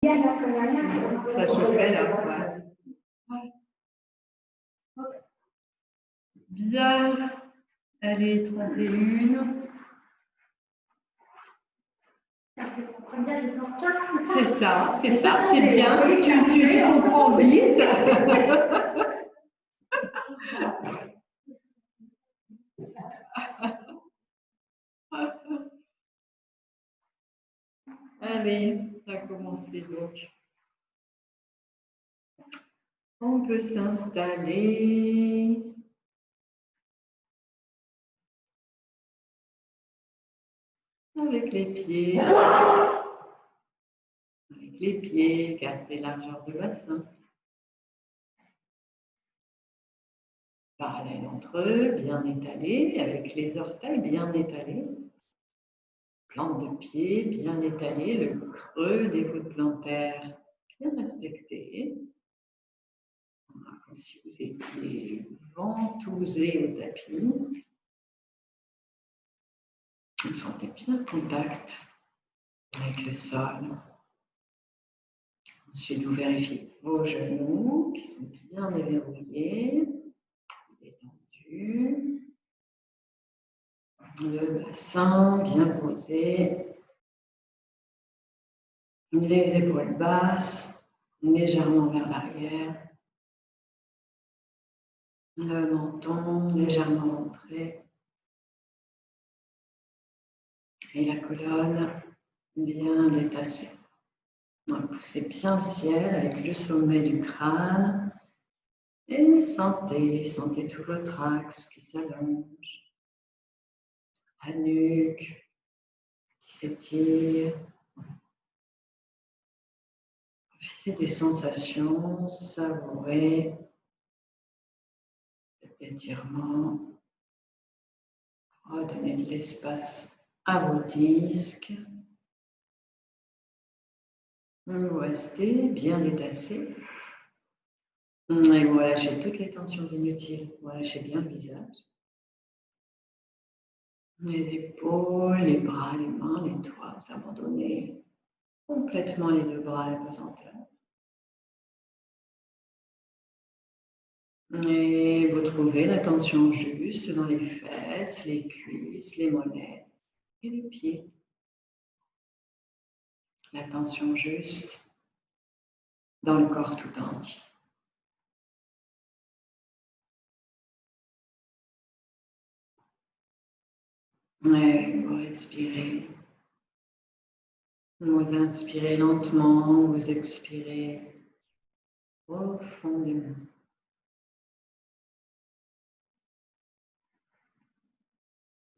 Ça chauffait là, ouais. Bien. Allez, 31. C'est ça, c'est bien. Tu comprends vite. Allez, ça a commencé donc. On peut s'installer. Avec les pieds. Avec les pieds, gardez largeur de bassin. Parallèle entre eux, bien étalés, avec les orteils bien étalés. Plante de pied bien étalée, le creux des voûtes plantaires bien respecté. Comme si vous étiez ventousé au tapis. Vous sentez bien le contact avec le sol. Ensuite, vous vérifiez vos genoux qui sont bien déverrouillés, détendus. Le bassin bien posé. Les épaules basses, légèrement vers l'arrière. Le menton légèrement rentré. Et la colonne bien détassée. Poussez bien le ciel avec le sommet du crâne. Et sentez tout votre axe qui s'allonge. La nuque qui s'étire. Profitez des sensations, savourez cet étirement. Redonnez de l'espace à vos disques. Vous restez bien détassé. Et vous relâchez toutes les tensions inutiles. Vous relâchez bien le visage. Les épaules, les bras, les mains, les doigts. Vous abandonnez complètement les deux bras à la pesanteur. Et vous trouvez la tension juste dans les fesses, les cuisses, les mollets et les pieds. La tension juste dans le corps tout entier. Et vous respirez. Vous inspirez lentement, vous expirez profondément.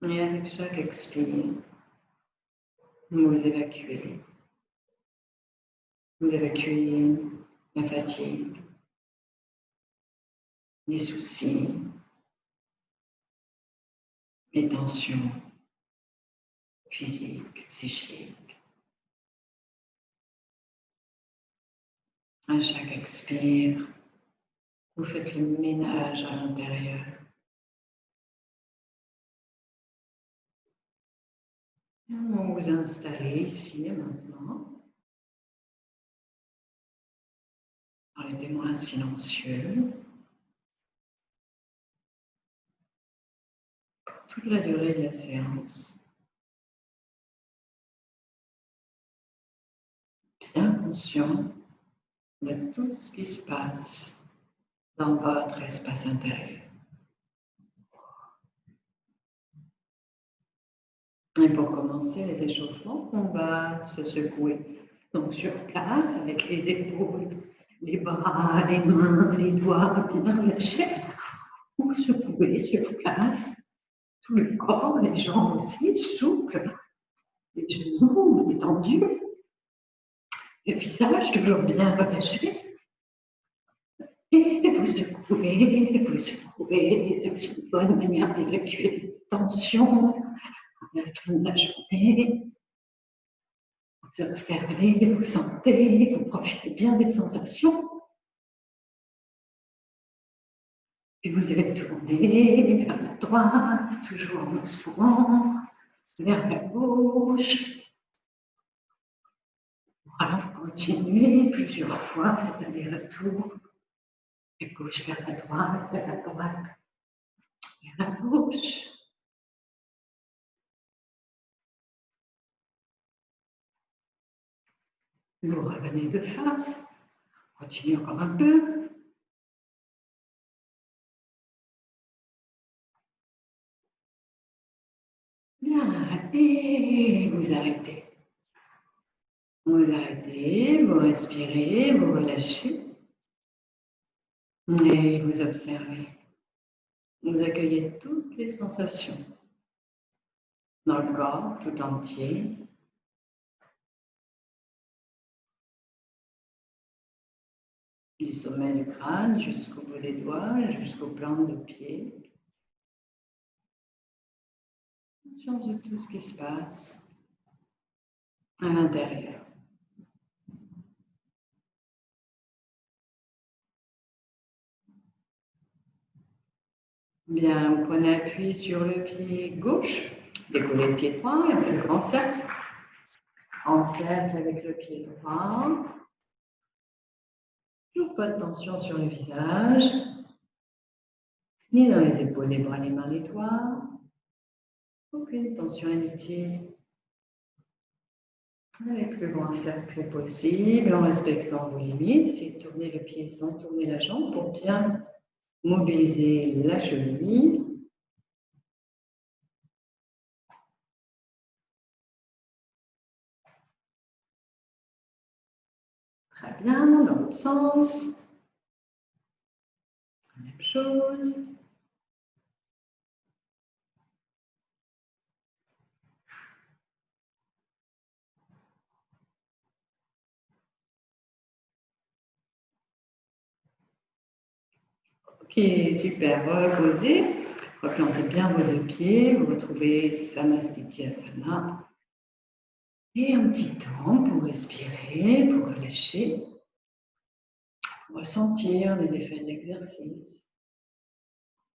Et avec chaque expire, vous évacuez. Vous évacuez la fatigue, les soucis, les tensions physiques, psychiques. À chaque expire, vous faites le ménage à l'intérieur. Vous vous installez ici et maintenant. Par les témoins silencieux. Toute la durée de la séance. Bien conscient de tout ce qui se passe dans votre espace intérieur. Et pour commencer les échauffements, on va se secouer. Donc sur place, avec les épaules, les bras, les mains, les doigts bien relâchés. Vous secouez sur place. Tout le corps, les jambes aussi, souples. Les genoux détendus. Le visage toujours bien relâché. Et vous secouez les exutoires de manière à évacuer les tensions à la fin de la journée. Vous observez, vous sentez, vous profitez bien des sensations. Et vous allez tourner vers la droite, toujours en souriant, vers la gauche. Voilà, vous continuer plusieurs fois cet aller-retour. De gauche vers la droite, vers la droite, vers la gauche. Vous revenez de face. Continuez encore un peu. Bien, et vous arrêtez. Vous arrêtez, vous respirez, vous relâchez. Et vous observez. Vous accueillez toutes les sensations dans le corps tout entier. Du sommet du crâne jusqu'au bout des doigts, jusqu'aux plantes de pied. Conscience de tout ce qui se passe à l'intérieur. Bien, vous prenez appui sur le pied gauche, décollez le pied droit et on fait le grand cercle. En cercle avec le pied droit. Toujours pas de tension sur le visage, ni dans les épaules, les bras, les mains, les doigts. Aucune tension inutile. Avec le grand cercle possible, en respectant vos limites, essayez de tourner le pied sans tourner la jambe pour bien mobiliser la cheville. Très bien, dans l'autre sens. Même chose. Ok, super, reposez. Replantez bien vos deux pieds, vous retrouvez Samastiti Asana. Et un petit temps pour respirer, pour relâcher, pour ressentir les effets de l'exercice,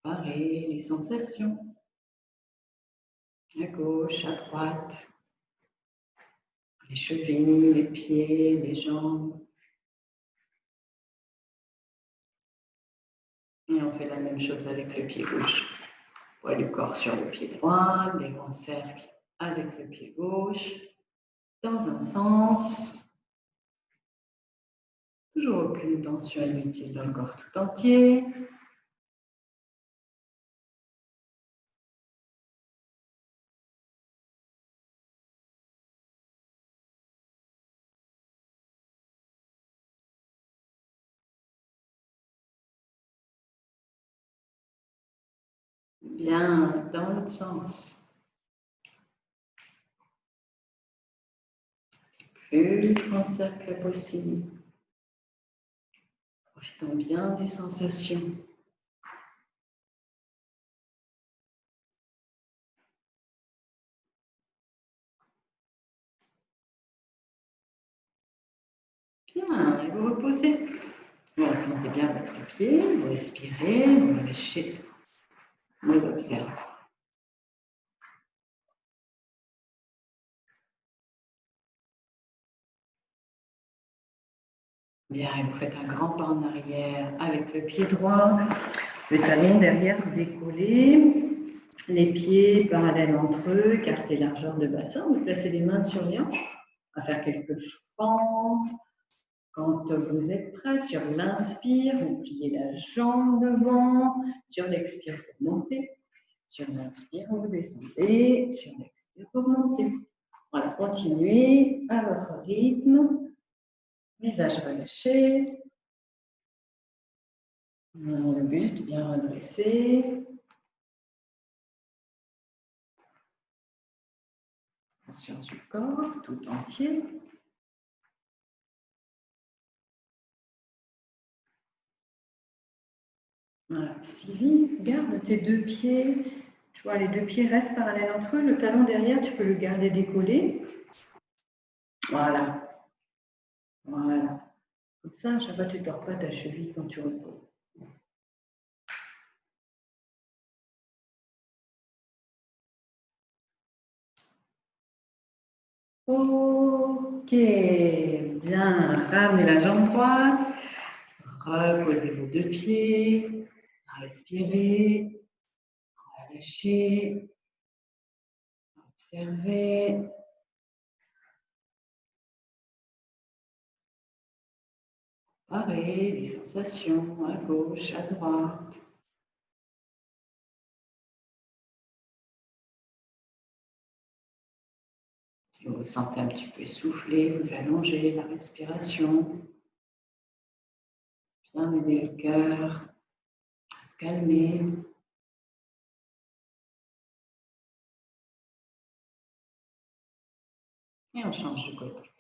parer les sensations, à gauche, à droite, les chevilles, les pieds, les jambes. Et on fait la même chose avec le pied gauche. Poids du corps sur le pied droit, des grands cercles avec le pied gauche, dans un sens. Toujours aucune tension inutile dans le corps tout entier. Bien, dans l'autre sens. Plus grand cercle possible. Profitons bien des sensations. Bien, et vous reposez. Vous replantez bien votre pied, vous respirez, vous relâchez, vous observez. Bien, et vous faites un grand pas en arrière avec le pied droit, le talon derrière, vous décollez, les pieds parallèles entre eux, écartez largeur de bassin, vous placez les mains sur les hanches, on va faire quelques fentes. Quand vous êtes prêt, sur l'inspire, vous pliez la jambe devant, sur l'expire, vous montez, sur l'inspire, vous descendez, sur l'expire, vous montez. Voilà, continuez à votre rythme. Visage relâché, le buste bien redressé. Conscience du corps tout entier. Voilà, Sylvie, garde tes deux pieds. Tu vois, les deux pieds restent parallèles entre eux. Le talon derrière, tu peux le garder décollé. Voilà. Voilà. Comme ça, à chaque fois, tu ne tords pas ta cheville quand tu reposes. Ok, Bien, ramenez la jambe droite. Reposez vos deux pieds. Respirez. Relâchez. Observez. Comparez les sensations à gauche, à droite. Si vous vous sentez un petit peu essoufflé, vous allongez la respiration. Bien aider le cœur à se calmer. Et on change de côté.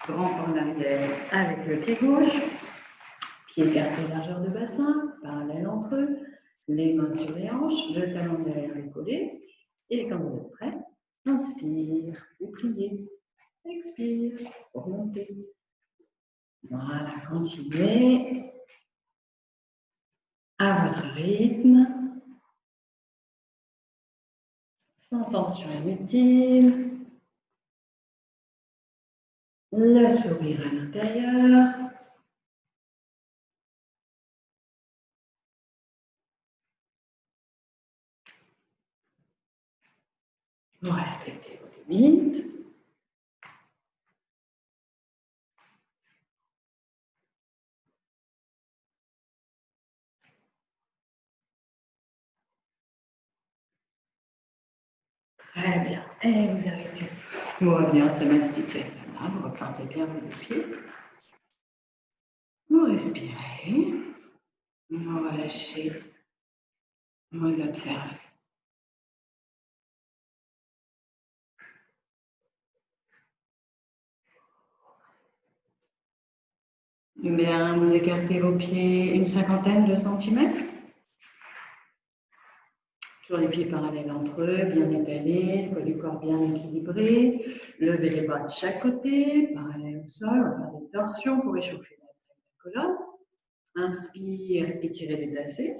Grand pas en arrière avec le pied gauche. Pied écarté, largeur de bassin, parallèle entre eux. Les mains sur les hanches, le talon derrière les collés. Et quand vous êtes prêt, inspire, vous pliez. Expire, remontez. Voilà, continuez à votre rythme, sans tension inutile. Le sourire à l'intérieur. Vous respectez vos limites. Très bien. Et vous arrêtez. Vous revenez en Samasthiti-Asana. Vous replantez bien vos deux pieds. Vous respirez. Vous relâchez. Vous observez. Bien, vous écartez vos pieds une cinquantaine de centimètres. Toujours les pieds parallèles entre eux, bien étalés, le poids du corps bien équilibré. Levez les bras de chaque côté, parallèles au sol. On va faire des torsions pour échauffer la colonne. Inspire, étirez, détassez.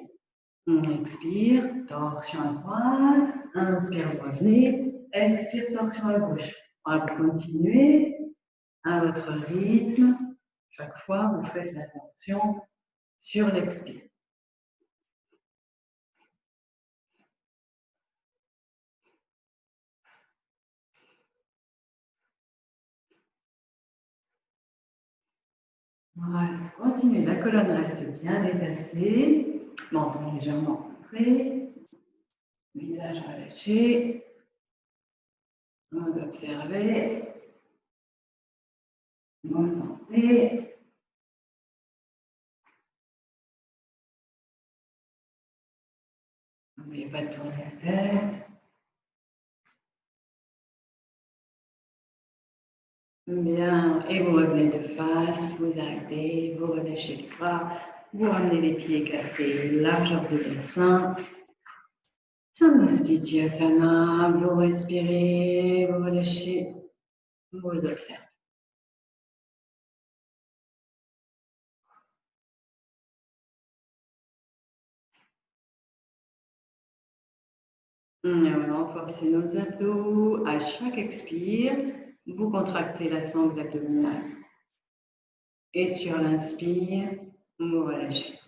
On expire, torsion à droite. Inspire, revenez. Expire, torsion à gauche. On va continuer à votre rythme. Chaque fois, vous faites la torsion sur l'expire. Voilà, continuez, la colonne reste bien déplacée, menton légèrement centré, visage relâché, vous observez, vous sentez, n'oubliez pas de tourner la tête. Bien, et vous revenez de face, vous arrêtez, vous relâchez les bras, vous ramenez les pieds écartés, largeur de bassin. Samasthiti-Asana, vous respirez, vous relâchez, vous observez. On va renforcer nos abdos. À chaque expire, vous contractez la sangle abdominale. Et sur l'inspire, vous relâchez.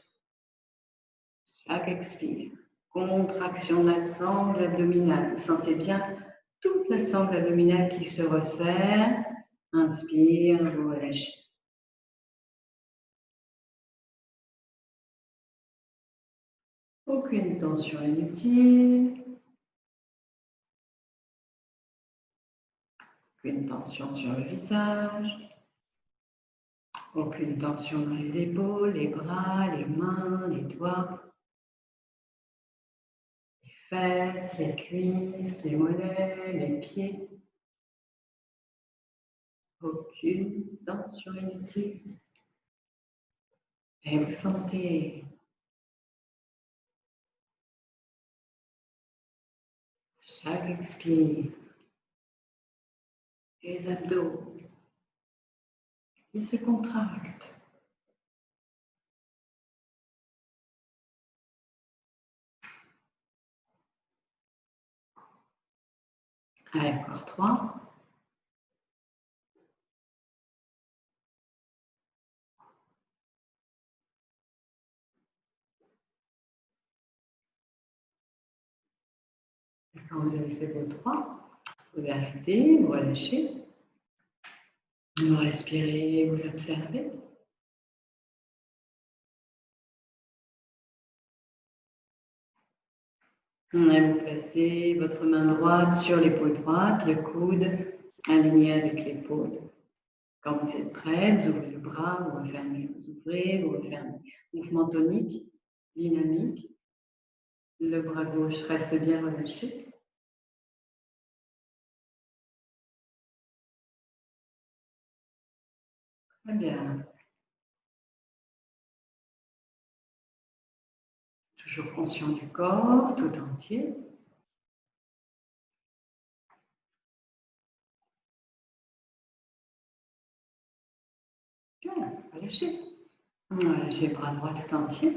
Chaque expire, contraction de la sangle abdominale. Vous sentez bien toute la sangle abdominale qui se resserre. Inspire, vous relâchez. Aucune tension inutile. Aucune tension sur le visage. Aucune tension dans les épaules, les bras, les mains, les doigts. Fesses, les cuisses, les mollets, les pieds. Aucune tension inutile. Et vous sentez chaque expire les abdos qui se contractent. Allez, encore 3. Quand vous avez fait vos 3, vous pouvez arrêter, vous relâchez. Vous respirez, vous observez. Et vous placez votre main droite sur l'épaule droite, le coude aligné avec l'épaule. Quand vous êtes prêt, vous ouvrez le bras, vous refermez, vous ouvrez, vous refermez. Mouvement tonique, dynamique. Le bras gauche reste bien relâché. Très bien. Toujours conscient du corps tout entier. Bien, relâchez. Relâchez le bras droit tout entier.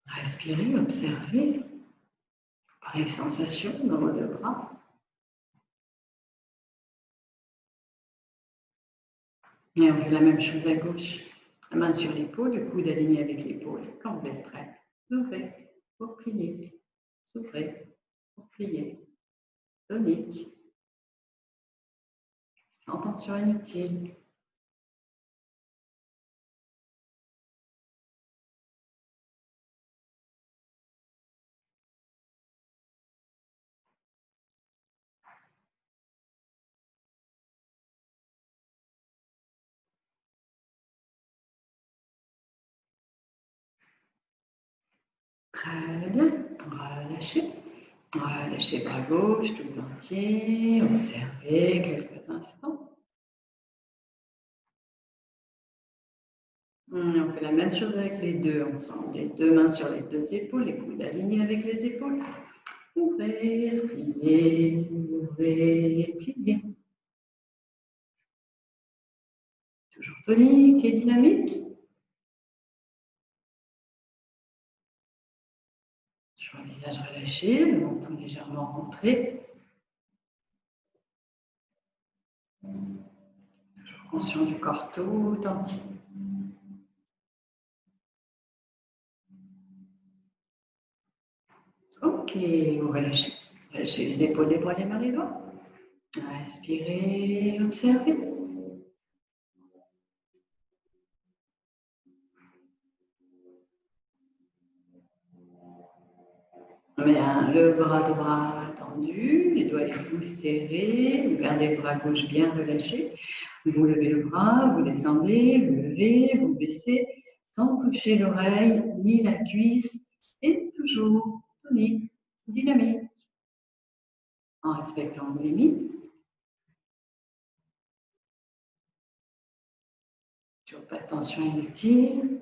Respirez, observez. Pareille sensation dans vos deux bras. Et on fait la même chose à gauche. La main sur l'épaule, le coude aligné avec l'épaule. Quand vous êtes prêt, vous ouvrez pour plier. Vous ouvrez pour plier. Tonique. Sans tension inutile. Très bien. Relâchez. Relâchez bras gauche tout entier. Observez quelques instants. On fait la même chose avec les deux ensemble. Les deux mains sur les deux épaules, les coudes alignés avec les épaules. Ouvrir, plier, ouvrir, plier. Toujours tonique et dynamique. Toujours le visage relâché, le menton légèrement rentré. Toujours conscient du corps tout entier. Ok, vous relâchez. Relâchez les épaules, les bras, les mains, les doigts. Respirez, observez. Bien, le bras droit tendu, les doigts les pouces serrés, vous gardez le bras gauche bien relâché. Vous levez le bras, vous descendez, vous levez, vous baissez, sans toucher l'oreille ni la cuisse, et toujours tonique, dynamique, en respectant vos limites. Toujours pas de tension inutile.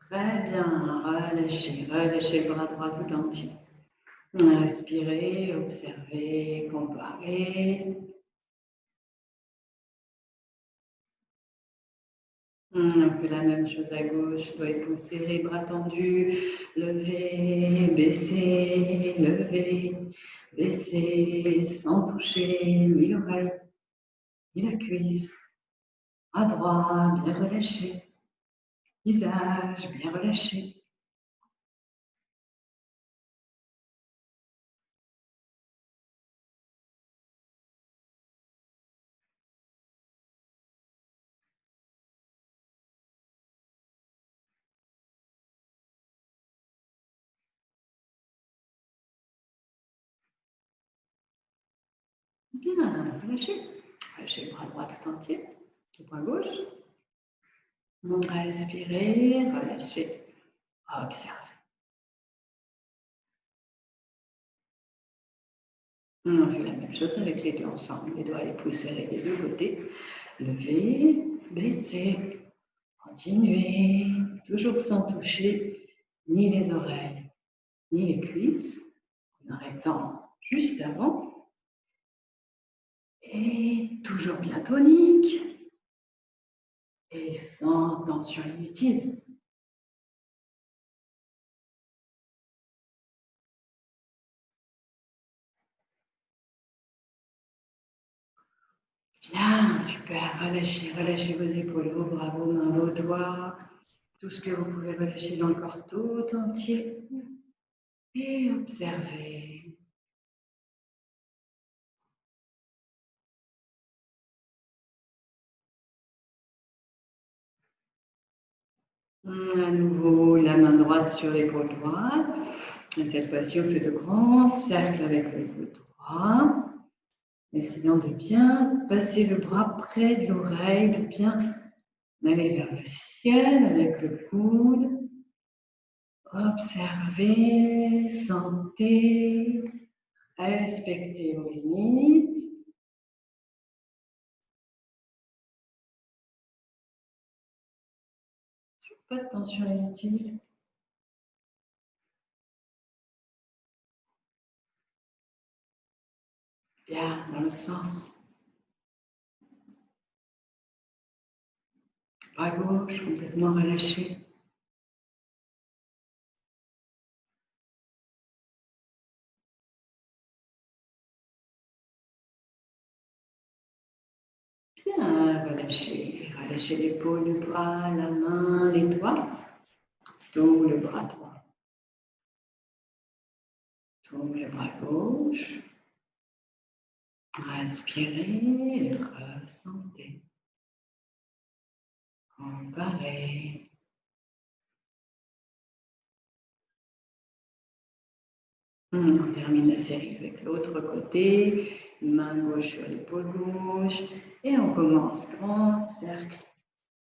Très bien, relâchez, relâchez le bras droit tout entier. Respirez, observez, comparez. On fait la même chose à gauche, doigts et pouces serrés, bras tendus, lever, baisser, lever, baisser, sans toucher ni l'oreille, ni la cuisse. Bras droit, bien relâché. Visage, bien relâché. Bien, relâchez. Relâchez le bras droit tout entier, le bras gauche. Respirez, relâchez, observez. On fait la même chose avec les deux ensemble. Les doigts et les pouces serrés des deux côtés. Levez, baissez, continuez, toujours sans toucher ni les oreilles, ni les cuisses, en arrêtant juste avant. Et toujours bien tonique et sans tension inutile. Bien, super. Relâchez, relâchez vos épaules, vos bras, vos mains, vos doigts. Tout ce que vous pouvez relâcher dans le corps tout entier. Et observez. À nouveau, la main droite sur l'épaule droite. Et cette fois-ci, on fait de grands cercles avec l'épaule droite. Essayant de bien passer le bras près de l'oreille, de bien aller vers le ciel avec le coude. Observez, sentez, respectez vos limites. Pas de tension inutile. Bien, dans l'autre sens. Bras gauche, complètement relâché. Bien, relâchez. Relâchez l'épaule, le bras, la main, les doigts. Tout le bras droit. Tout le bras gauche. Inspirez et ressentez. Comparez. On termine la série avec l'autre côté. Main gauche sur l'épaule gauche. Et on commence grand cercle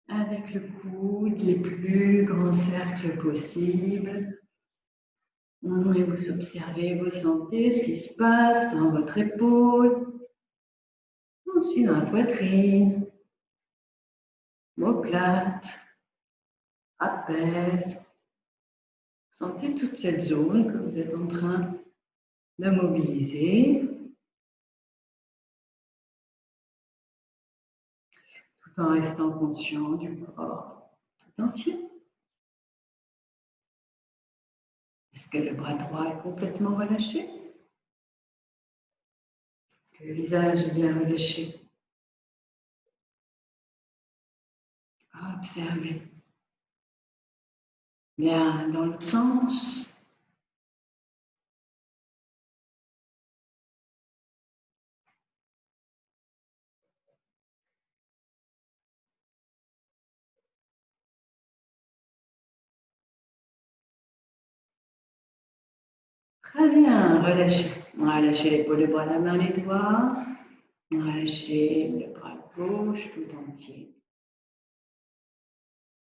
avec le coude, les plus grands cercles possibles. Et vous observez, vous sentez ce qui se passe dans votre épaule. Ensuite dans la poitrine. Omoplate. Apaise. Sentez toute cette zone que vous êtes en train de mobiliser. Tout en restant conscient du corps tout entier. Est-ce que le bras droit est complètement relâché? Est-ce que le visage est bien relâché? Observez. Bien, dans l'autre sens. Très bien, relâchez. Relâchez l'épaule, le bras, la main, les doigts. Relâchez le bras gauche tout entier.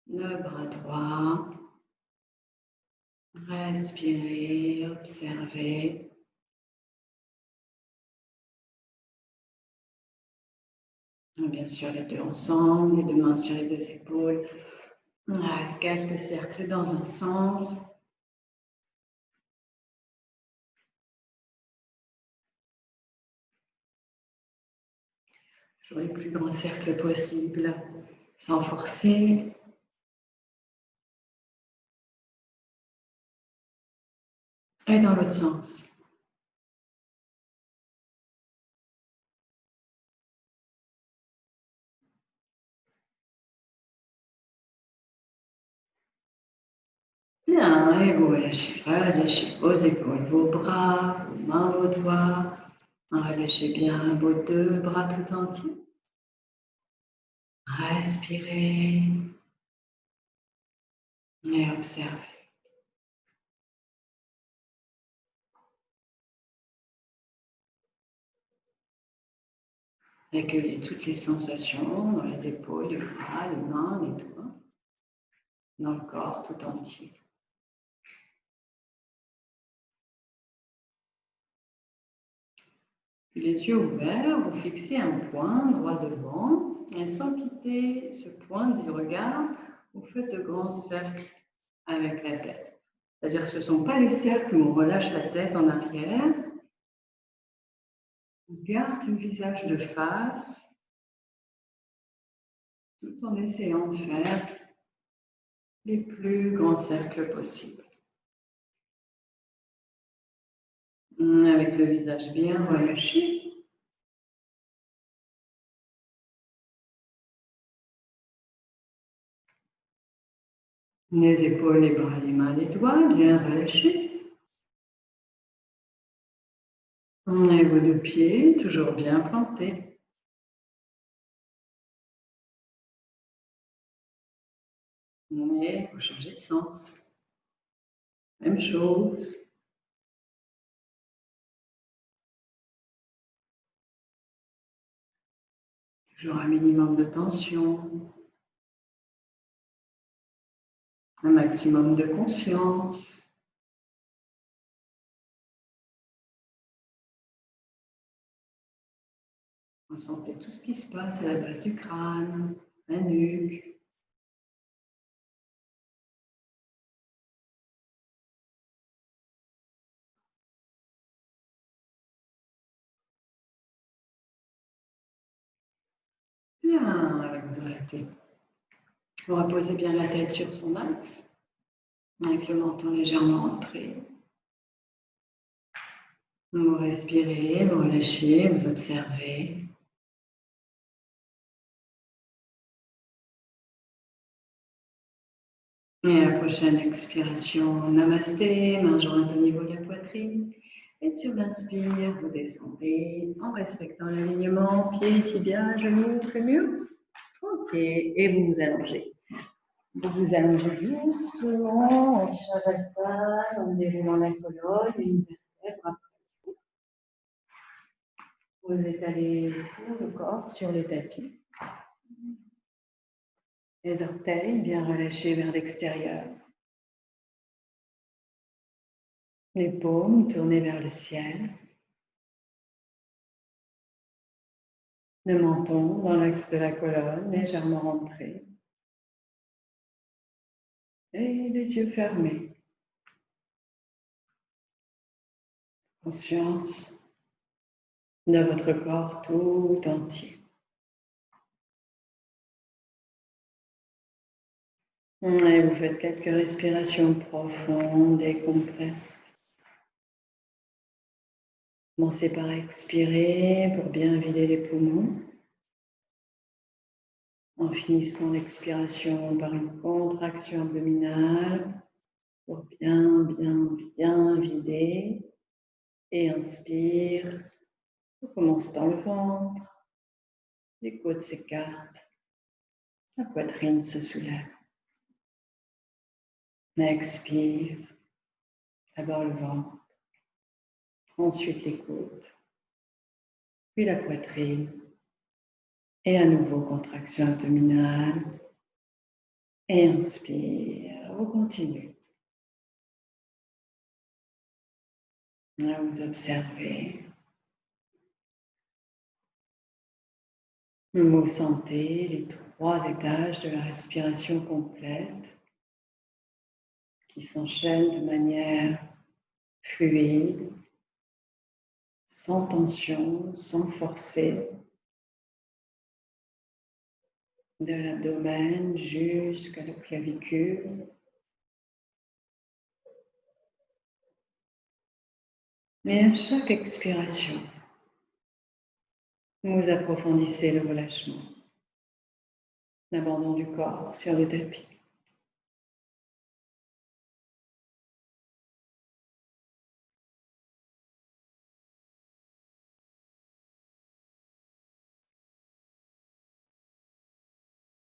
Le bras droit. Respirez, observez. Bien sûr, les deux ensemble, les deux mains sur les deux épaules. Quelques cercles dans un sens. Toujours les plus grands cercles possibles, sans forcer. Et dans l'autre sens. Bien, et vous relâchez vos épaules, vos bras, vos mains, vos doigts. Relâchez bien vos deux bras tout entiers. Respirez et observez. Accueillez toutes les sensations dans les épaules, les bras, les mains, les doigts, dans le corps tout entier. Puis les yeux ouverts, vous fixez un point droit devant et sans quitter ce point du regard, vous faites de grands cercles avec la tête. C'est-à-dire que ce ne sont pas les cercles où on relâche la tête en arrière. On garde le visage de face tout en essayant de faire les plus grands cercles possibles. Avec le visage bien relâché. Les épaules, les bras, les mains, les doigts, bien relâchés. Et vos deux pieds, toujours bien plantés. Mais vous changez de sens. Même chose. Toujours un minimum de tension. Un maximum de conscience. Ressentez tout ce qui se passe à la base du crâne, la nuque. Bien, vous arrêtez. Vous reposez bien la tête sur son axe, avec le menton légèrement entré. Vous respirez, vous relâchez, vous observez. Et à la prochaine expiration, namasté, main jointe au niveau de la poitrine. Et sur l'inspire, vous descendez en respectant l'alignement, pieds, tibia, genoux, fémur. Ok, et vous vous allongez. Vous vous allongez doucement en shavasana, en déroulant la colonne, une vertèbre. Vous étalez tout le corps sur le tapis. Les orteils bien relâchés vers l'extérieur. Les paumes tournées vers le ciel. Le menton dans l'axe de la colonne, légèrement rentré. Et les yeux fermés. Conscience de votre corps tout entier. Et vous faites quelques respirations profondes et complètes. Commencez par expirer pour bien vider les poumons. En finissant l'expiration par une contraction abdominale pour bien vider. Et inspire. On commence dans le ventre. Les côtes s'écartent. La poitrine se soulève. Expire. D'abord le ventre. Ensuite les côtes. Puis la poitrine. Et à nouveau contraction abdominale. Et inspire. Vous continuez. Là, vous observez. Vous sentez les 3 étages de la respiration complète qui s'enchaînent de manière fluide, sans tension, sans forcer, de l'abdomen jusqu'à la clavicule. Mais à chaque expiration, vous approfondissez le relâchement, l'abandon du corps sur le tapis.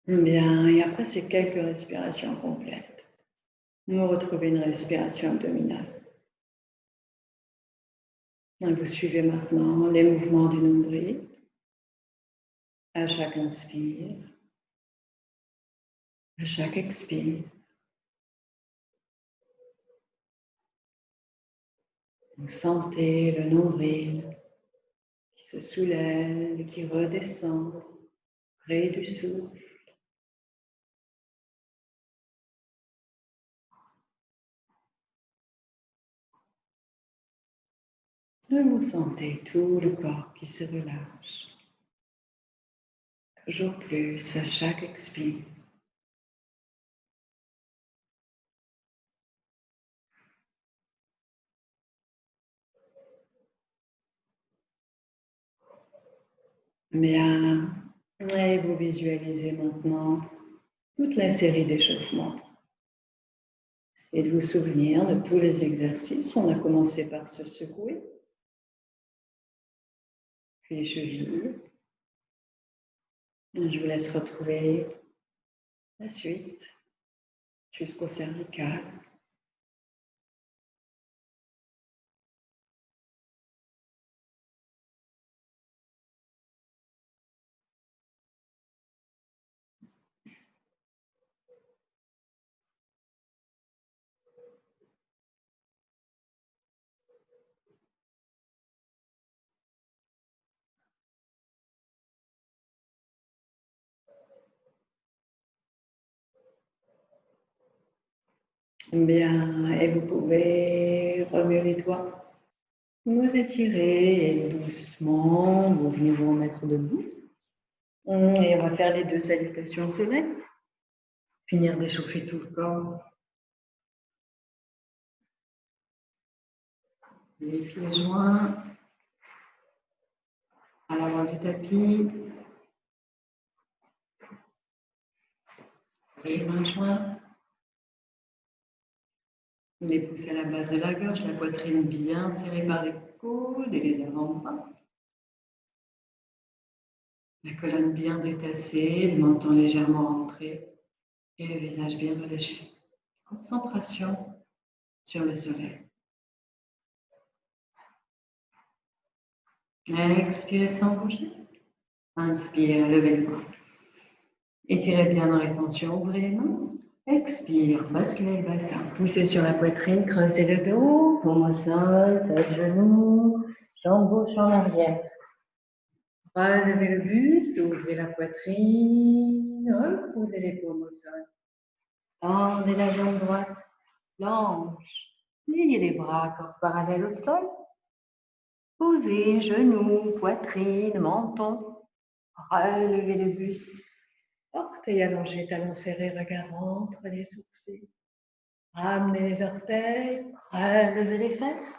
Bien, et après ces quelques respirations complètes, vous retrouvez une respiration abdominale. Et vous suivez maintenant les mouvements du nombril à chaque inspire, à chaque expire. Vous sentez le nombril qui se soulève et qui redescend près du souffle. Et vous sentez tout le corps qui se relâche. Toujours plus à chaque expire. Bien. Et vous visualisez maintenant toute la série d'échauffements Essayez de vous souvenir de tous les exercices. On a commencé par se secouer, puis les chevilles. Je vous laisse retrouver la suite jusqu'au cervical. Bien, et vous pouvez remuer les doigts, vous étirez et doucement, vous venez vous remettre debout. Et on va faire les 2 salutations au soleil. Finir d'échauffer tout le corps. Les pieds joints à l'avant du tapis. Les mains jointes. Les pouces à la base de la gorge, la poitrine bien serrée par les coudes et les avant-bras. La colonne bien détassée, le menton légèrement rentré et le visage bien relâché. Concentration sur le soleil. Expirez sans bouger. Inspire, levez le bras. Étirez bien dans les tensions, ouvrez les mains. Expire, basculez le bassin. Poussez sur la poitrine, creusez le dos. Paume au sol, tête, genoux, jambes gauche en arrière. Relevez le buste, ouvrez la poitrine, reposez les paumes au sol. Tendez la jambe droite, planche. Pliez les bras, corps parallèle au sol. Posez genoux, poitrine, menton. Relevez le buste. Orteils allongés, talons serrés, regard entre les sourcils. Ramenez les orteils, relevez les fesses.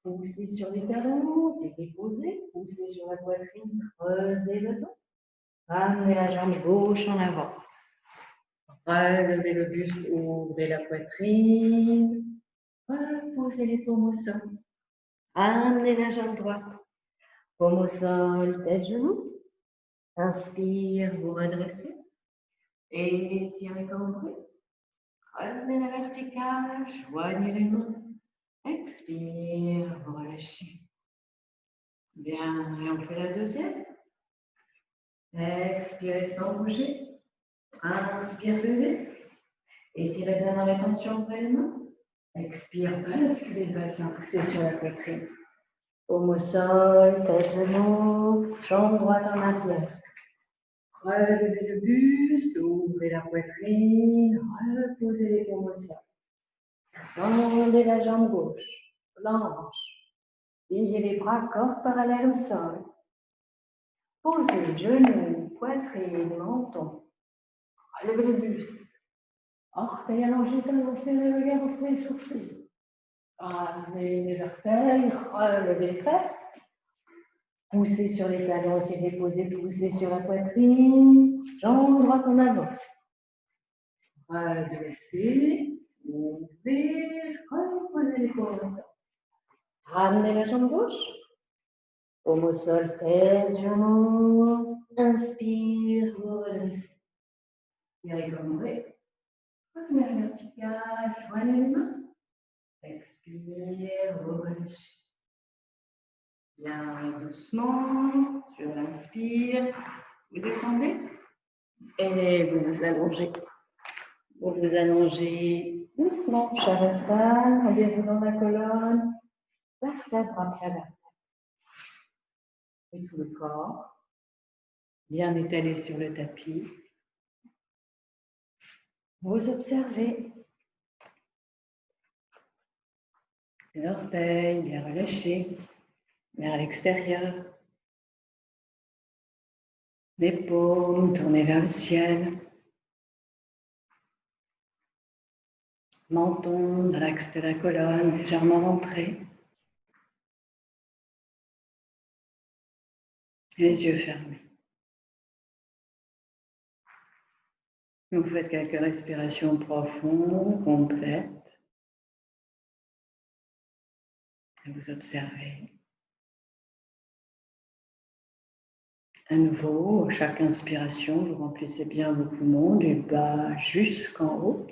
Poussez sur les talons, c'est déposé. Poussez sur la poitrine, creusez le dos. Ramenez la jambe gauche en avant. Relevez le buste, ouvrez la poitrine. Reposez les paumes au sol. Ramenez la jambe droite. Paume au sol, tête, genoux. Inspire, vous redressez. Étirez cambré. Revenez la verticale, joignez les mains. Expire, vous relâchez. Bien, et on fait la deuxième. Expirez sans bouger. Inspire, levez. Étirez bien dans la tension, ouvrez les mains. Expire, basculez le bassin, poussez sur la poitrine. Paume au sol, tête, genou, jambe droite en arrière. Relevez le buste, ouvrez la poitrine, reposez les paumes au sol. Tendez la jambe gauche, planche. Pliez les bras, corps parallèle au sol. Posez genoux, poitrine, menton. Relevez le buste. Orteils allongés, talons serrés, regard entre les sourcils. Ramenez les orteils, relevez les fesses. Poussez sur les talons, si déposez, poussez sur la poitrine. Jambe droite en avant. Redressez, ouvrez, reprenez les paumes au sol. Ramenez la jambe gauche. Paume au sol, tête, genou. Inspire, vous redressez. Expirez comme vous. Revenez à la verticale, joignez les mains. Expire, vous relâchez. Bien doucement, sur l'inspire, vous descendez et vous vous allongez. Vous vous allongez doucement, Shavasana, rendez-vous dans la colonne, vertèbre après vertèbre. Et tout le corps, bien étalé sur le tapis. Vous observez les orteils bien relâchés vers l'extérieur. Les paumes tournées vers le ciel. Menton dans l'axe de la colonne, légèrement rentré. Les yeux fermés. Vous faites quelques respirations profondes, complètes. Et vous observez. À nouveau, chaque inspiration, vous remplissez bien vos poumons du bas jusqu'en haut.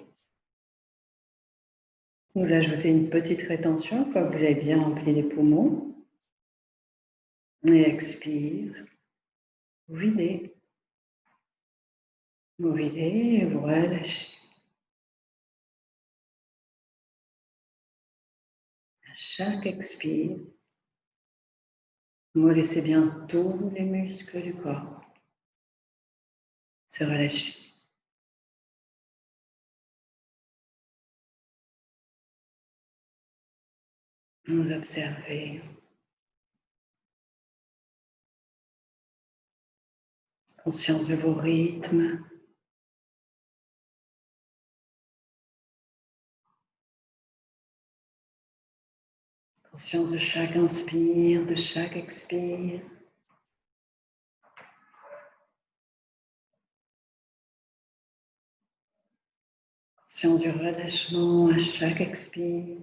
Vous ajoutez une petite rétention quand vous avez bien rempli les poumons. Et expire. Vous videz. Vous videz et vous relâchez. À chaque expire, vous laissez bien tous les muscles du corps se relâcher. Vous observez. Conscience de vos rythmes. Conscience de chaque inspire, de chaque expire. Conscience du relâchement à chaque expire.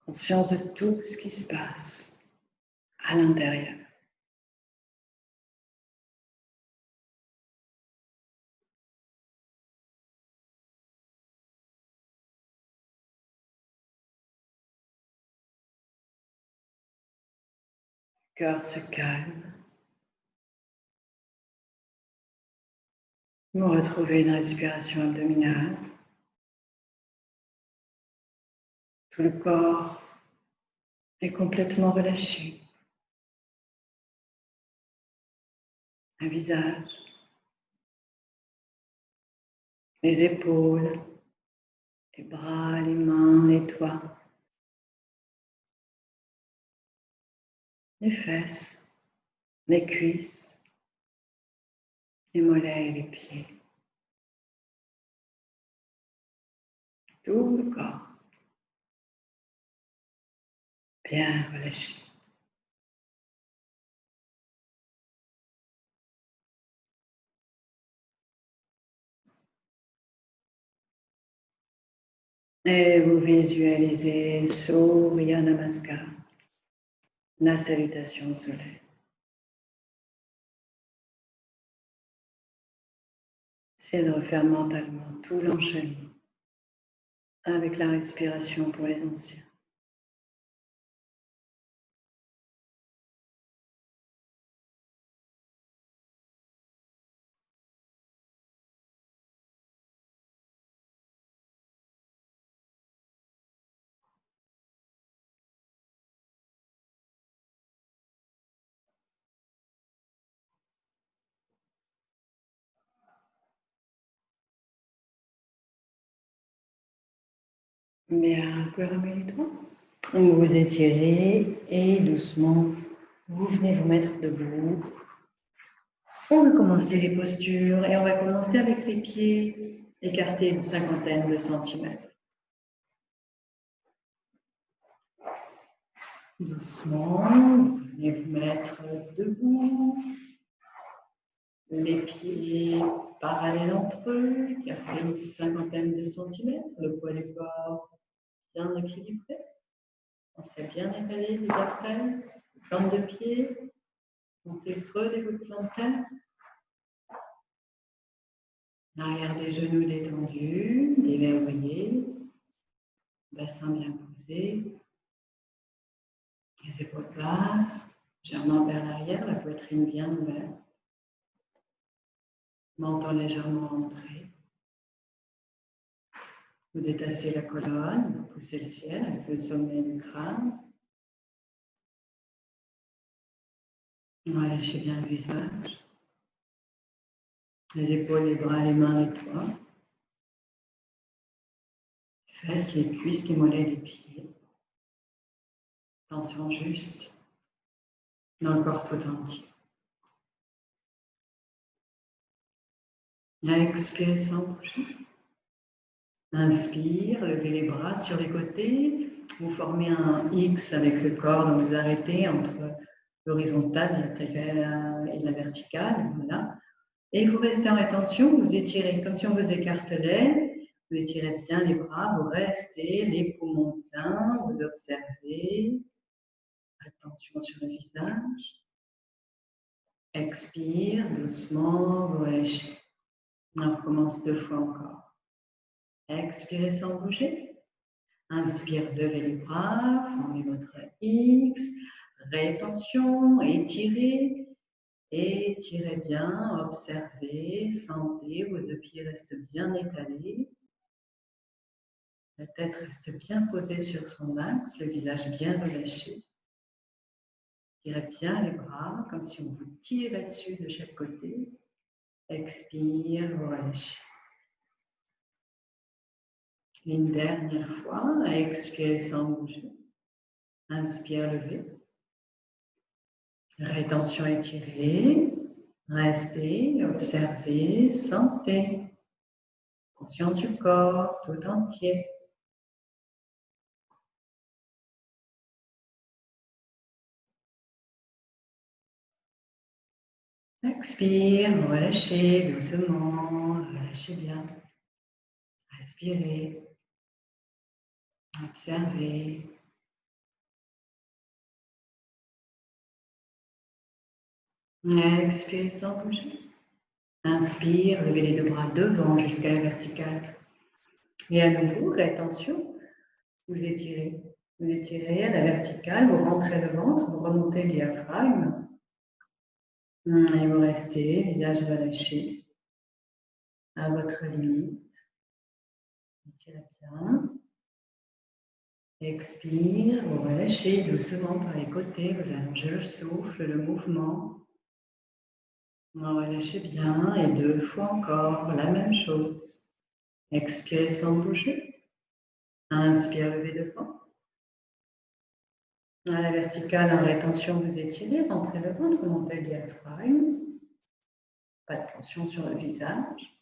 Conscience de tout ce qui se passe à l'intérieur. Le cœur se calme. Vous retrouvez une respiration abdominale. Tout le corps est complètement relâché. Un visage, les épaules, les bras, les mains, les doigts, les fesses, les cuisses, les mollets et les pieds. Tout le corps bien relâché. Et vous visualisez Surya Namaskar, la salutation au soleil. Essayez de refaire mentalement tout l'enchaînement avec la respiration pour les anciens. Bien, vous pouvez remettre les doigts. Vous vous étirez et doucement, vous venez vous mettre debout. On va commencer les postures et on va commencer avec les pieds écartés une cinquantaine de centimètres. Doucement, vous venez vous mettre debout. Les pieds parallèles entre eux, écartés une cinquantaine de centimètres. Le poids du corps bien équilibré. Pensez à bien étaler les orteils, les plantes de pied, montez le creux des voûtes plantaires. L'arrière des genoux détendus, déverrouillés, bassin bien posé, les épaules basses, légèrement vers l'arrière, la poitrine bien ouverte, menton légèrement rentré. Vous détachez la colonne, vous poussez le ciel avec le sommet du crâne. Relâchez bien le visage, les épaules, les bras, les mains, les doigts. Les fesses, les cuisses, les mollets, les pieds. Tension juste dans le corps tout entier. Expirez sans bouger. Inspire, levez les bras sur les côtés. Vous formez un X avec le corps, donc vous arrêtez entre l'horizontale et la verticale. Voilà. Et vous restez en rétention, vous étirez comme si on vous écartelait, vous étirez bien les bras, vous restez, les poumons pleins, vous observez. Attention sur le visage. Expire doucement, vous relâchez. On recommence 2 fois encore. Expirez sans bouger. Inspire, levez les bras, formez votre X. Rétention, étirez. Étirez bien, observez, sentez, vos 2 pieds restent bien étalés. La tête reste bien posée sur son axe, le visage bien relâché. Tirez bien les bras, comme si on vous tirait dessus de chaque côté. Expire, relâchez. Une dernière fois, expirez sans bouger. Inspire, levez. Rétention étirée. Restez, observez, sentez. Conscience du corps tout entier. Expire, relâchez doucement, relâchez bien. Respirez, observez. Expirez sans bouger. Inspire, levez les 2 bras devant jusqu'à la verticale. Et à nouveau, rétention, vous étirez. Vous étirez à la verticale, vous rentrez le ventre, vous remontez le diaphragme. Et vous restez, visage relâché, à votre limite. Étirez bien. Expire, vous relâchez doucement par les côtés, vous allongez le souffle, le mouvement. Relâchez bien et 2 fois encore, la même chose. Expirez sans bouger. Inspire, levez devant. À la verticale, en rétention, vous étirez, rentrez le ventre, montez le diaphragme. Pas de tension sur le visage.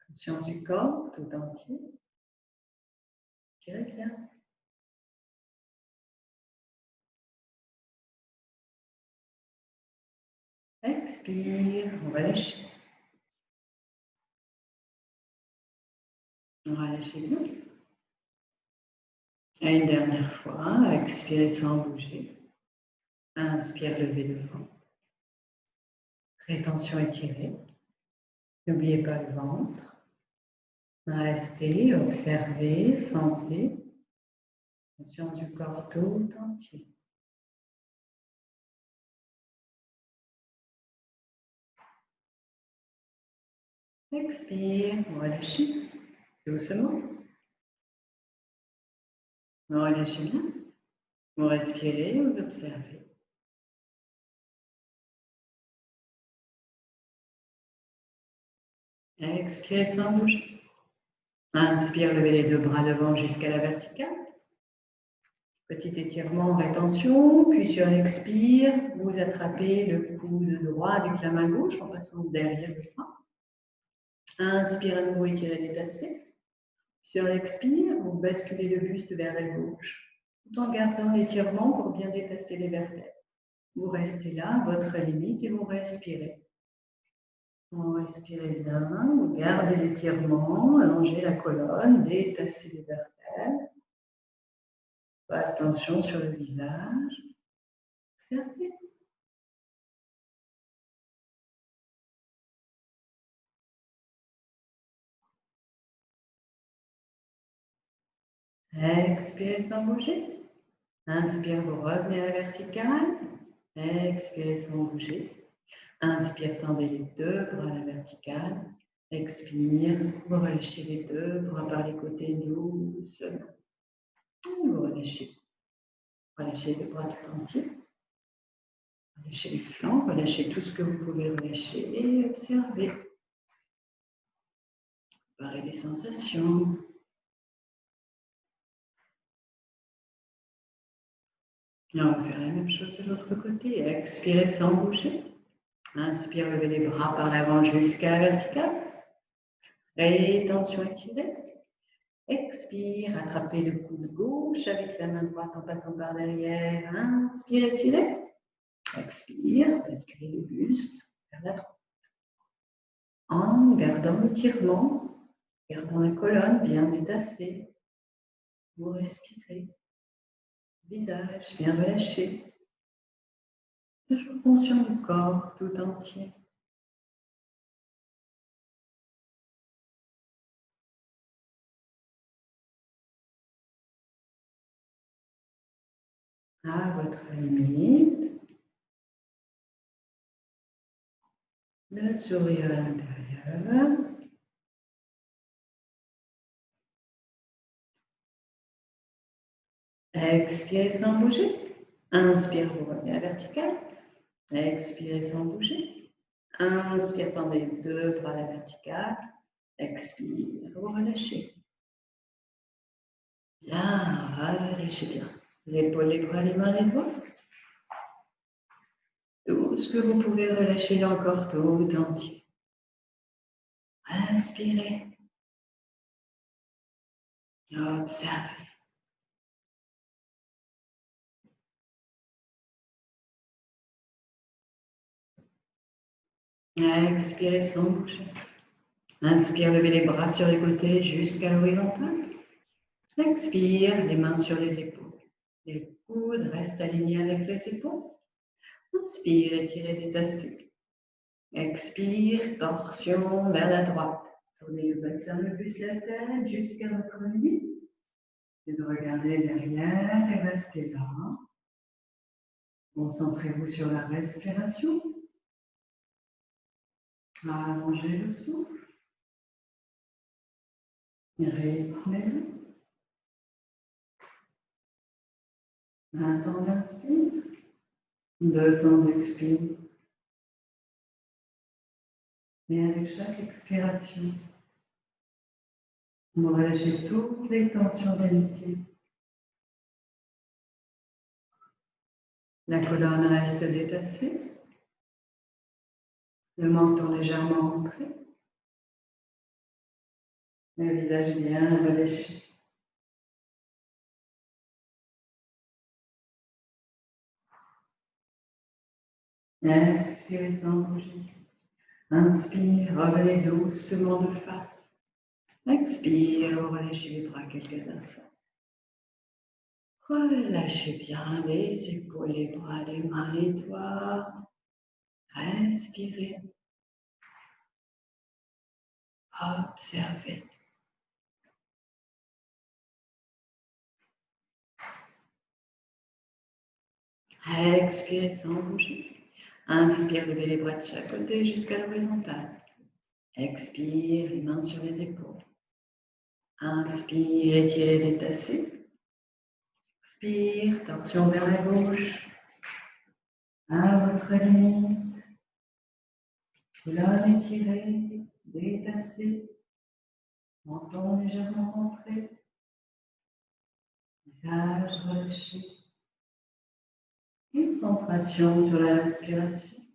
Conscience du corps tout entier. Tirez bien. Expire, relâchez. Relâchez bien. Et une dernière fois, expirez sans bouger. Inspire, levez devant. Rétention étirée. N'oubliez pas le ventre. Restez, observez, sentez. Conscience du corps tout entier. Expire, relâchez doucement. Relâchez bien. Vous respirez, vous observez. Expirez sans bouger. Inspire, levez les 2 bras devant jusqu'à la verticale. Petit étirement en rétention, puis sur l'expire, vous attrapez le coude droit avec la main gauche en passant derrière le bras. Inspire à nouveau, étirez, détachez. Sur l'expire, vous basculez le buste vers la gauche, tout en gardant l'étirement pour bien détasser les vertèbres. Vous restez là, à votre limite, et vous respirez. Vous respirez bien, vous gardez l'étirement, allongez la colonne, détassez les vertèbres. Pas de tension sur le visage. Observez. Expirez sans bouger. Inspire, vous revenez à la verticale. Expirez sans bouger. Inspire, tendez les 2 bras à la verticale. Expire, vous relâchez les 2 bras par les côtés doucement. Vous relâchez. Relâchez les 2 bras tout entiers. Relâchez les flancs, relâchez tout ce que vous pouvez relâcher et observez. Préparez les sensations. Et on va faire la même chose de l'autre côté. Expirez sans bouger. Inspire, levez les bras par l'avant jusqu'à la verticale. Rétention étirée. Expire, attrapez le coude gauche avec la main droite en passant par derrière. Inspire, étirez. Expire, basculez le buste vers la droite. En gardant l'étirement, gardant la colonne bien détassée, vous respirez. Visage bien relâché. Toujours conscient du corps tout entier. À votre limite, le sourire à l'intérieur. Expirez sans bouger. Inspire, vous revenez à la verticale. Expirez sans bouger. Inspire, tendez les deux bras à la verticale. Expire, vous relâchez. Là, relâchez bien. Les épaules, les bras, les mains, les doigts. Tout ce que vous pouvez relâcher dans le corps tout entier. Inspirez. Observez. Expirez sans bouger. Inspire, levez les bras sur les côtés jusqu'à l'horizontale. Expire, les mains sur les épaules. Les coudes restent alignés avec les épaules. Inspire, étirez, détassez. Expire, torsion vers la droite. Tournez le bassin le plus la tête jusqu'à votre limite. Et de regarder derrière et restez là. Concentrez-vous sur la respiration. Allongez le souffle. Rythmez-le. Un temps d'inspire. 2 temps d'expire. Et avec chaque expiration, vous relâchez toutes les tensions d'amitié. La colonne reste détassée. Le menton légèrement rentré. Le visage bien relâché. Expirez sans bouger. Inspire, revenez doucement de face. Expire, relâchez les bras quelques instants. Relâchez bien les épaules, les bras, les mains, les doigts. Respirez. Observez. Expirez sans bouger. Inspire, levez les bras de chaque côté jusqu'à l'horizontale. Expire, les mains sur les épaules. Inspire, étirez, détassez. Expire, torsion vers la gauche. À votre limite. Colonne étirée, détassée. Menton légèrement rentré. Visage relâché. Concentration sur la respiration.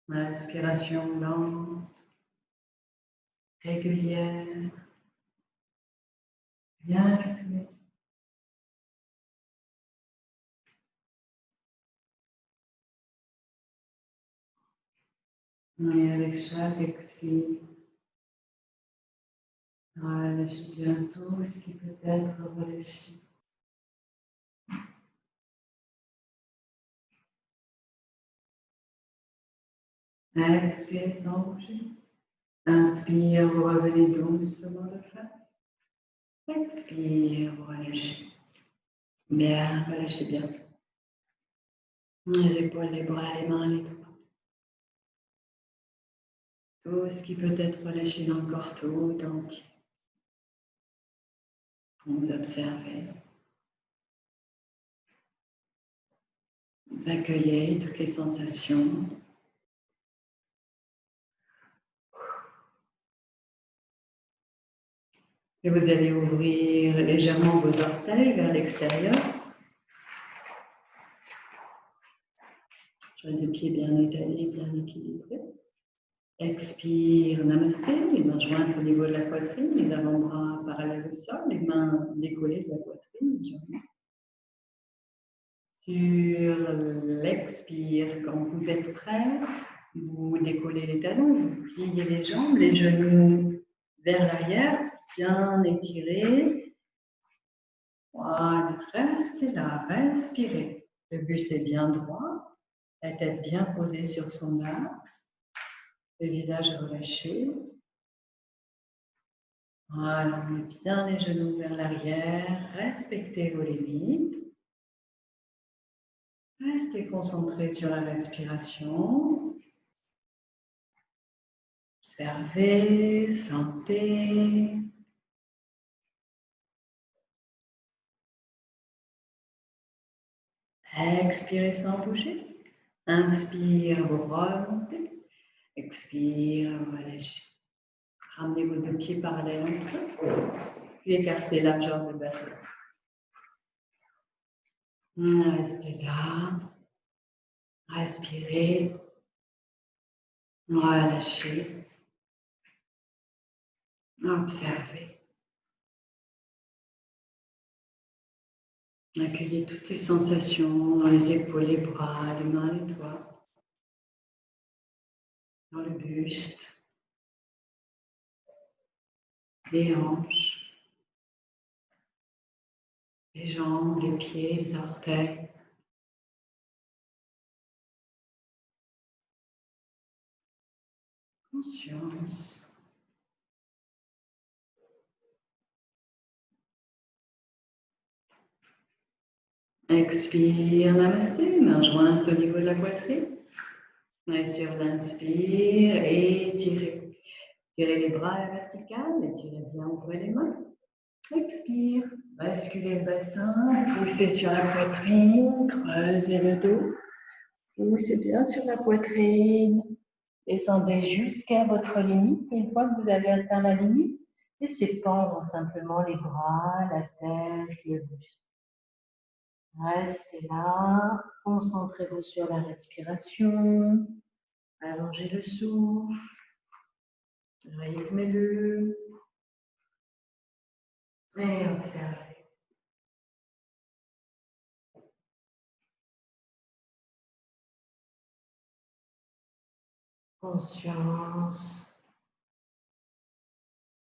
Respiration lente, régulière, bien rythmée. Et avec chaque expire, relâchez bien tout ce qui peut être relâché. Expirez sans bouger. Inspire, vous revenez doucement de face. Expire, vous relâchez. Bien, relâchez bien. Les épaules, les bras, les mains, les doigts. Tout ce qui peut être relâché dans le corps tout entier. Vous observez. Vous accueillez toutes les sensations. Et vous allez ouvrir légèrement vos orteils vers l'extérieur. Sur les deux pieds bien étalés, bien équilibrés. Expire, namasté, les mains jointes au niveau de la poitrine, les avant-bras parallèles au sol, les mains décollées de la poitrine légèrement. Sur l'expire, quand vous êtes prêt, vous décollez les talons, vous pliez les jambes, les genoux vers l'arrière, bien étirés. Voilà, restez là, respirez. Le buste est bien droit, la tête bien posée sur son axe, le visage relâché. Voilà, on met bien les genoux vers l'arrière, respectez vos limites. Restez concentré sur la respiration. Observez, sentez. Expirez sans bouger. Inspire, vous remontez. Expire, relâchez. Ramenez vos deux pieds parallèles entre eux. Puis écartez la jambe de bassin. Restez là. Respirez. Relâchez. Observez. Accueillez toutes les sensations dans les épaules, les bras, les mains, les doigts. Dans le buste. Les hanches. Les jambes, les pieds, les orteils. Conscience. Expire, namasté, main jointe au niveau de la poitrine. Et sur l'inspire, étirez. Tirez les bras à la verticale, étirez bien, ouvrez les mains. Expire, basculez le bassin, poussez sur la poitrine, creusez le dos. Poussez bien sur la poitrine. Descendez jusqu'à votre limite. Une fois que vous avez atteint la limite, laissez pendre simplement les bras, la tête, le buste. Restez là, concentrez-vous sur la respiration, allongez le souffle, rythmez-le et observez. Conscience,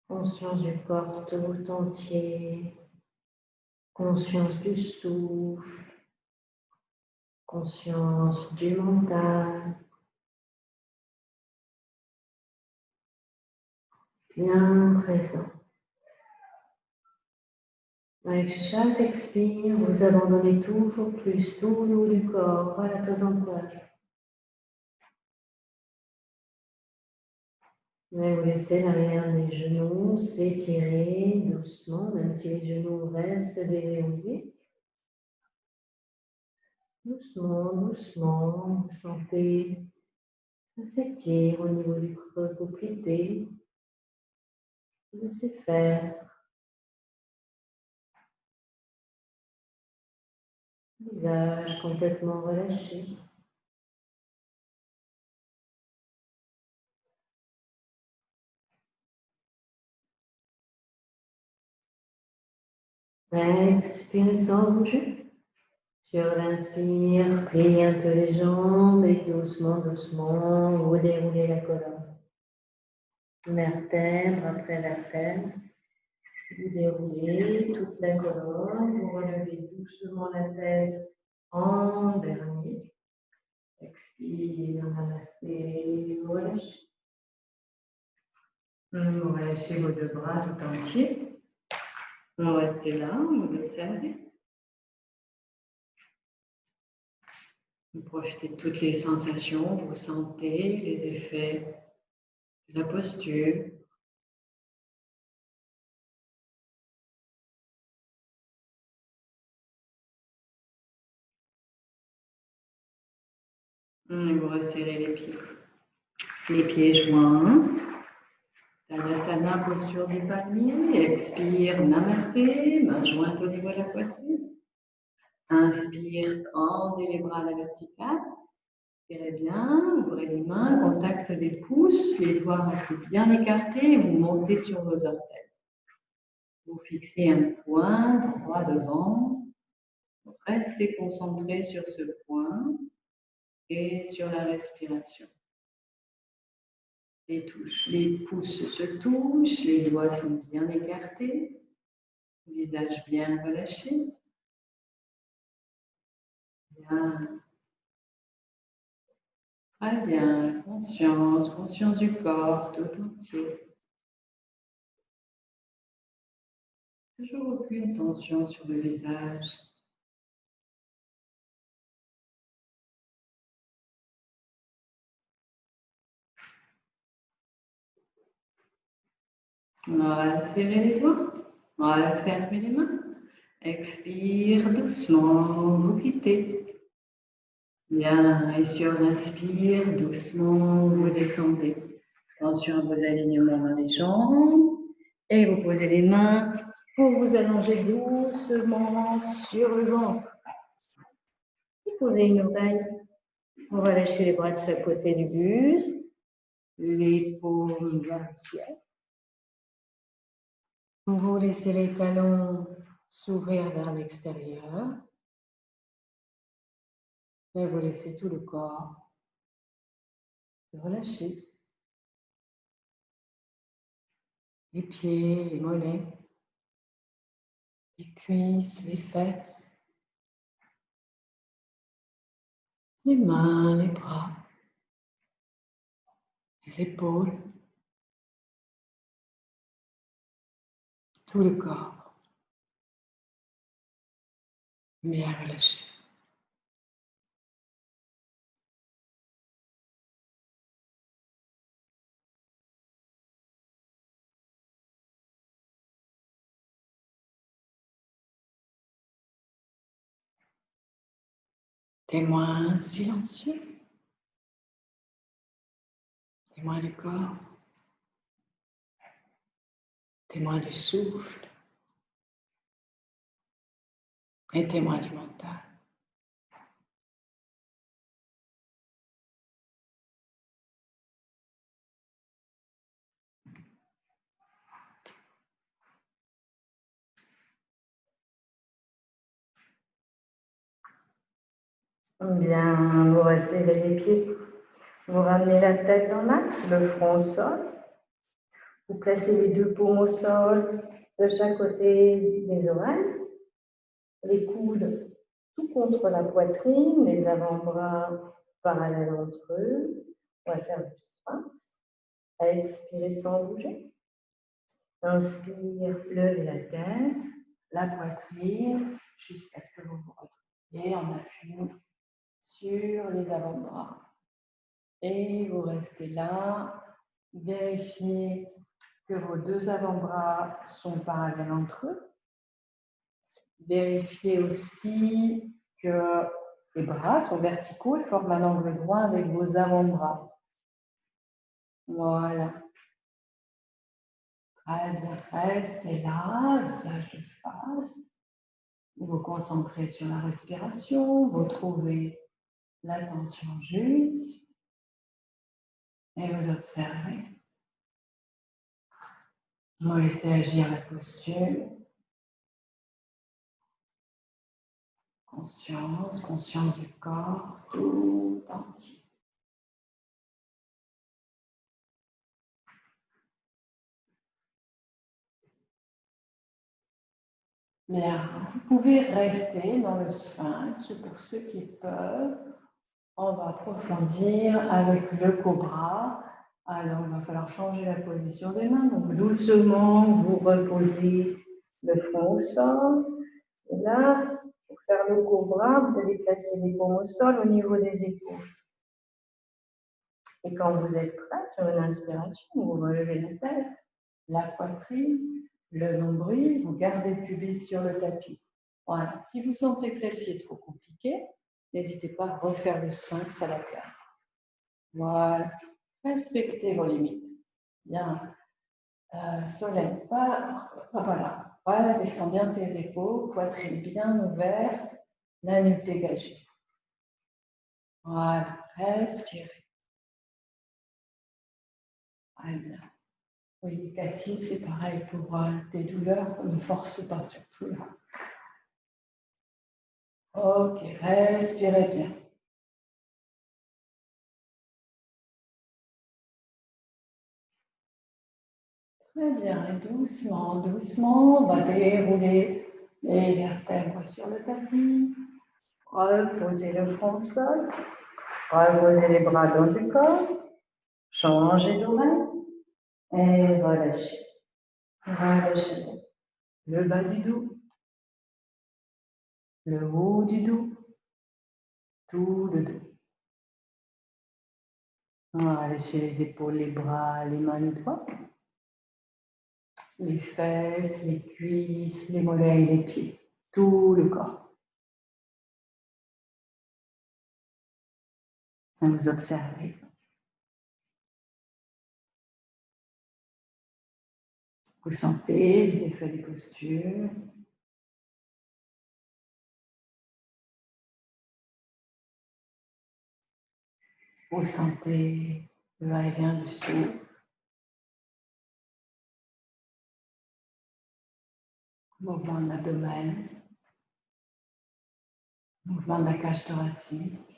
conscience du corps tout entier, conscience du souffle, conscience du mental. Bien présent. Avec chaque expire, vous abandonnez toujours plus tout le haut du corps à la pesanteur. Et vous laissez l'arrière des genoux s'étirer doucement, même si les genoux restent déverrouillés. Doucement, doucement, vous sentez ça s'étire au niveau du creux poplité. Laissez faire. Visage complètement relâché. Expirez sans bouger. Sur l'inspire, pliez un peu les jambes et doucement, doucement, vous déroulez la colonne. Vertèbre après vertèbre. Vous déroulez toute la colonne, vous relevez doucement la tête en dernier. Expire, namasté, vous relâchez. Vous relâchez vos deux bras tout entiers. Vous restez là, vous observez. Vous profitez de toutes les sensations, vous sentez les effets de la posture. Et vous resserrez les pieds. Les pieds joints. Tadasana, posture du palmier. Expire, namasté, main jointe au niveau de la poitrine. Inspire, tendez les bras à la verticale. Respirez bien, ouvrez les mains, contact des pouces, les doigts restent bien écartés et vous montez sur vos orteils. Vous fixez un point droit devant. Restez concentré sur ce point et sur la respiration. Les pouces se touchent, les doigts sont bien écartés, visage bien relâché. Bien. Très bien, conscience du corps tout entier. Toujours aucune tension sur le visage. On va serrer les doigts, on va fermer les mains. Expire doucement, vous quittez. Bien, et sur l'inspire, doucement, vous descendez. Attention à vos alignements dans les jambes. Et vous posez les mains pour vous allonger doucement sur le ventre. Et posez une oreille. On va lâcher les bras de chaque côté du buste. Les paumes vers le ciel. Vous laissez les talons s'ouvrir vers l'extérieur. Et vous laissez tout le corps se relâcher. Les pieds, les mollets, les cuisses, les fesses, les mains, les bras, les épaules, tout le corps. Bien relâché. Témoin silencieux, témoin du corps, témoin du souffle et témoin du mental. Bien, vous resserrez les pieds. Vous ramenez la tête dans l'axe, le front au sol. Vous placez les deux paumes au sol de chaque côté des oreilles. Les coudes tout contre la poitrine, les avant-bras parallèles entre eux. On va faire du sphinx. Expirez sans bouger. Inspire, levez la tête, la poitrine, jusqu'à ce que vous vous retrouviez en appuyant sur les avant-bras. Et vous restez là. Vérifiez que vos deux avant-bras sont parallèles entre eux. Vérifiez aussi que les bras sont verticaux et forment un angle droit avec vos avant-bras. Voilà. Très bien. Restez là, visage de face. Vous vous concentrez sur la respiration, vous trouvez l'attention juste et vous observez. Vous laissez agir la posture. Conscience du corps tout entier. Bien, vous pouvez rester dans le sphinx pour ceux qui peuvent. On va approfondir avec le cobra. Alors, il va falloir changer la position des mains. Donc, doucement, vous reposez le front au sol. Et là, pour faire le cobra, vous allez placer les paumes au sol au niveau des épaules. Et quand vous êtes prêt, sur une inspiration, vous relevez la tête, la poitrine, le nombril, vous gardez le pubis sur le tapis. Voilà. Si vous sentez que celle-ci est trop compliquée, n'hésitez pas à refaire le sphinx à la place. Voilà. Respectez vos limites. Bien. Soleil, voilà. Voilà, descends bien tes épaules, poitrine bien ouverte, la nuque dégagée. Voilà, respirez. Voilà. Oui, Cathy, c'est pareil pour tes douleurs, ne force pas surtout là. Ok, respirez bien. Très bien, et doucement, doucement, on va dérouler les vertèbres sur le tapis. Reposez le front au sol. Reposez les bras dans le corps. Changez d'oreille. Et relâchez. Relâchez le bas du dos. Le haut du dos. Tout le dos. Relâchez les épaules, les bras, les mains, les doigts. Les fesses, les cuisses, les mollets et les pieds. Tout le corps. Vous observez. Vous sentez les effets des postures. Vous sentez le va-et-vient du souffle. Mouvement de l'abdomen. Mouvement de la cage thoracique.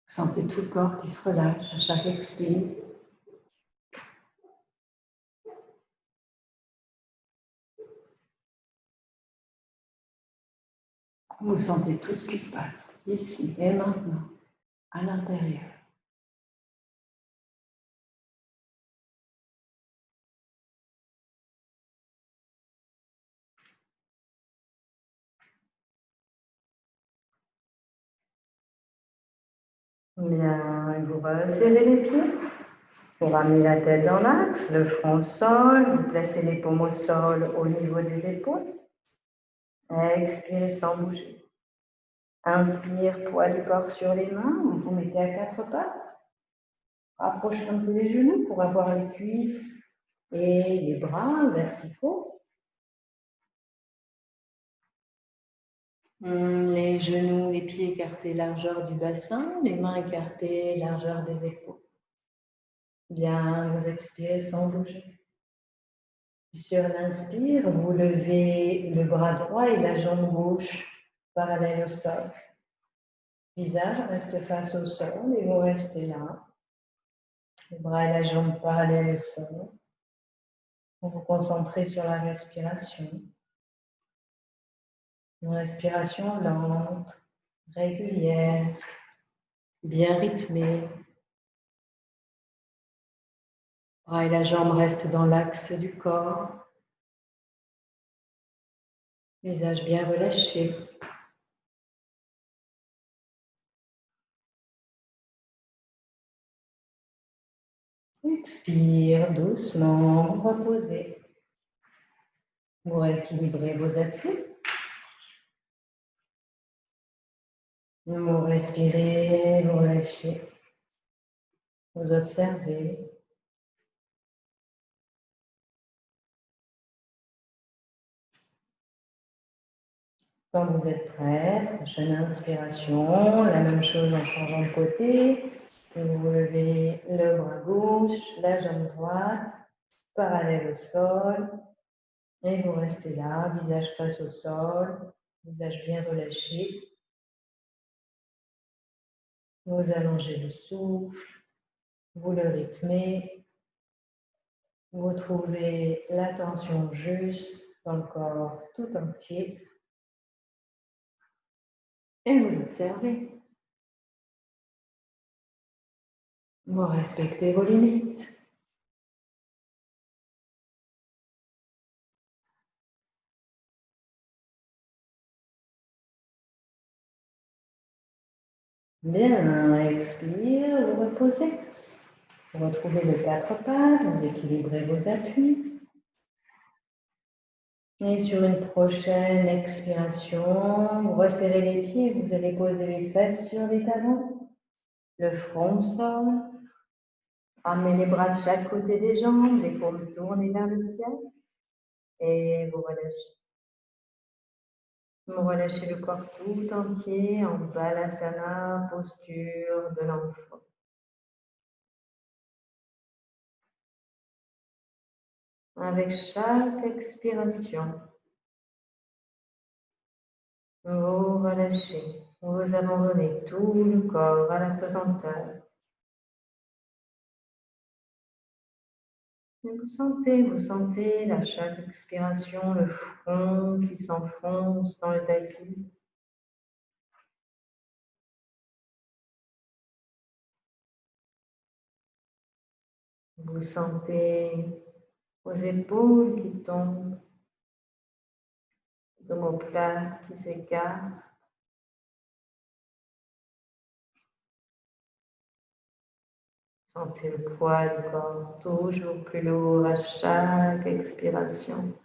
Vous sentez tout le corps qui se relâche à chaque expire. Vous sentez tout ce qui se passe ici et maintenant, à l'intérieur. Bien, vous resserrez les pieds. Vous ramenez la tête dans l'axe, le front au sol. Vous placez les paumes au sol au niveau des épaules. Expirez sans bouger. Inspire, poids du corps sur les mains. Vous vous mettez à quatre pattes. Rapprochez un peu les genoux pour avoir les cuisses et les bras verticaux. Les genoux, les pieds écartés, largeur du bassin, les mains écartées, largeur des épaules. Bien, vous expirez sans bouger. Sur l'inspire, vous levez le bras droit et la jambe gauche parallèle au sol. Visage reste face au sol et vous restez là. Le bras et la jambe parallèles au sol. Vous vous concentrez sur la respiration. Une respiration lente, régulière, bien rythmée. Le bras et la jambe restent dans l'axe du corps. Visage bien relâché. Expire doucement, reposez. Vous rééquilibrez vos appuis. Vous respirez, vous relâchez. Vous observez. Quand vous êtes prêt, prochaine inspiration, la même chose en changeant de côté. Vous levez le bras gauche, la jambe droite, parallèle au sol. Et vous restez là, visage face au sol, visage bien relâché. Vous allongez le souffle, vous le rythmez. Vous trouvez la tension juste dans le corps tout entier. Et vous observez. Vous respectez vos limites. Bien, expire, vous reposez. Vous retrouvez le quatre pattes, vous équilibrez vos appuis. Et sur une prochaine expiration, vous resserrez les pieds, vous allez poser les fesses sur les talons, le front au sol. Ramenez les bras de chaque côté des jambes, les paumes tournées vers le ciel. Et vous relâchez. Vous relâchez le corps tout entier en Balasana, posture de l'enfant. Avec chaque expiration, vous relâchez, vous abandonnez tout le corps à la pesanteur. Et vous sentez à chaque expiration le front qui s'enfonce dans le tapis. Vous sentez vos épaules qui tombent, les omoplates qui s'écartent. Sentez le poids du corps toujours plus lourd à chaque expiration.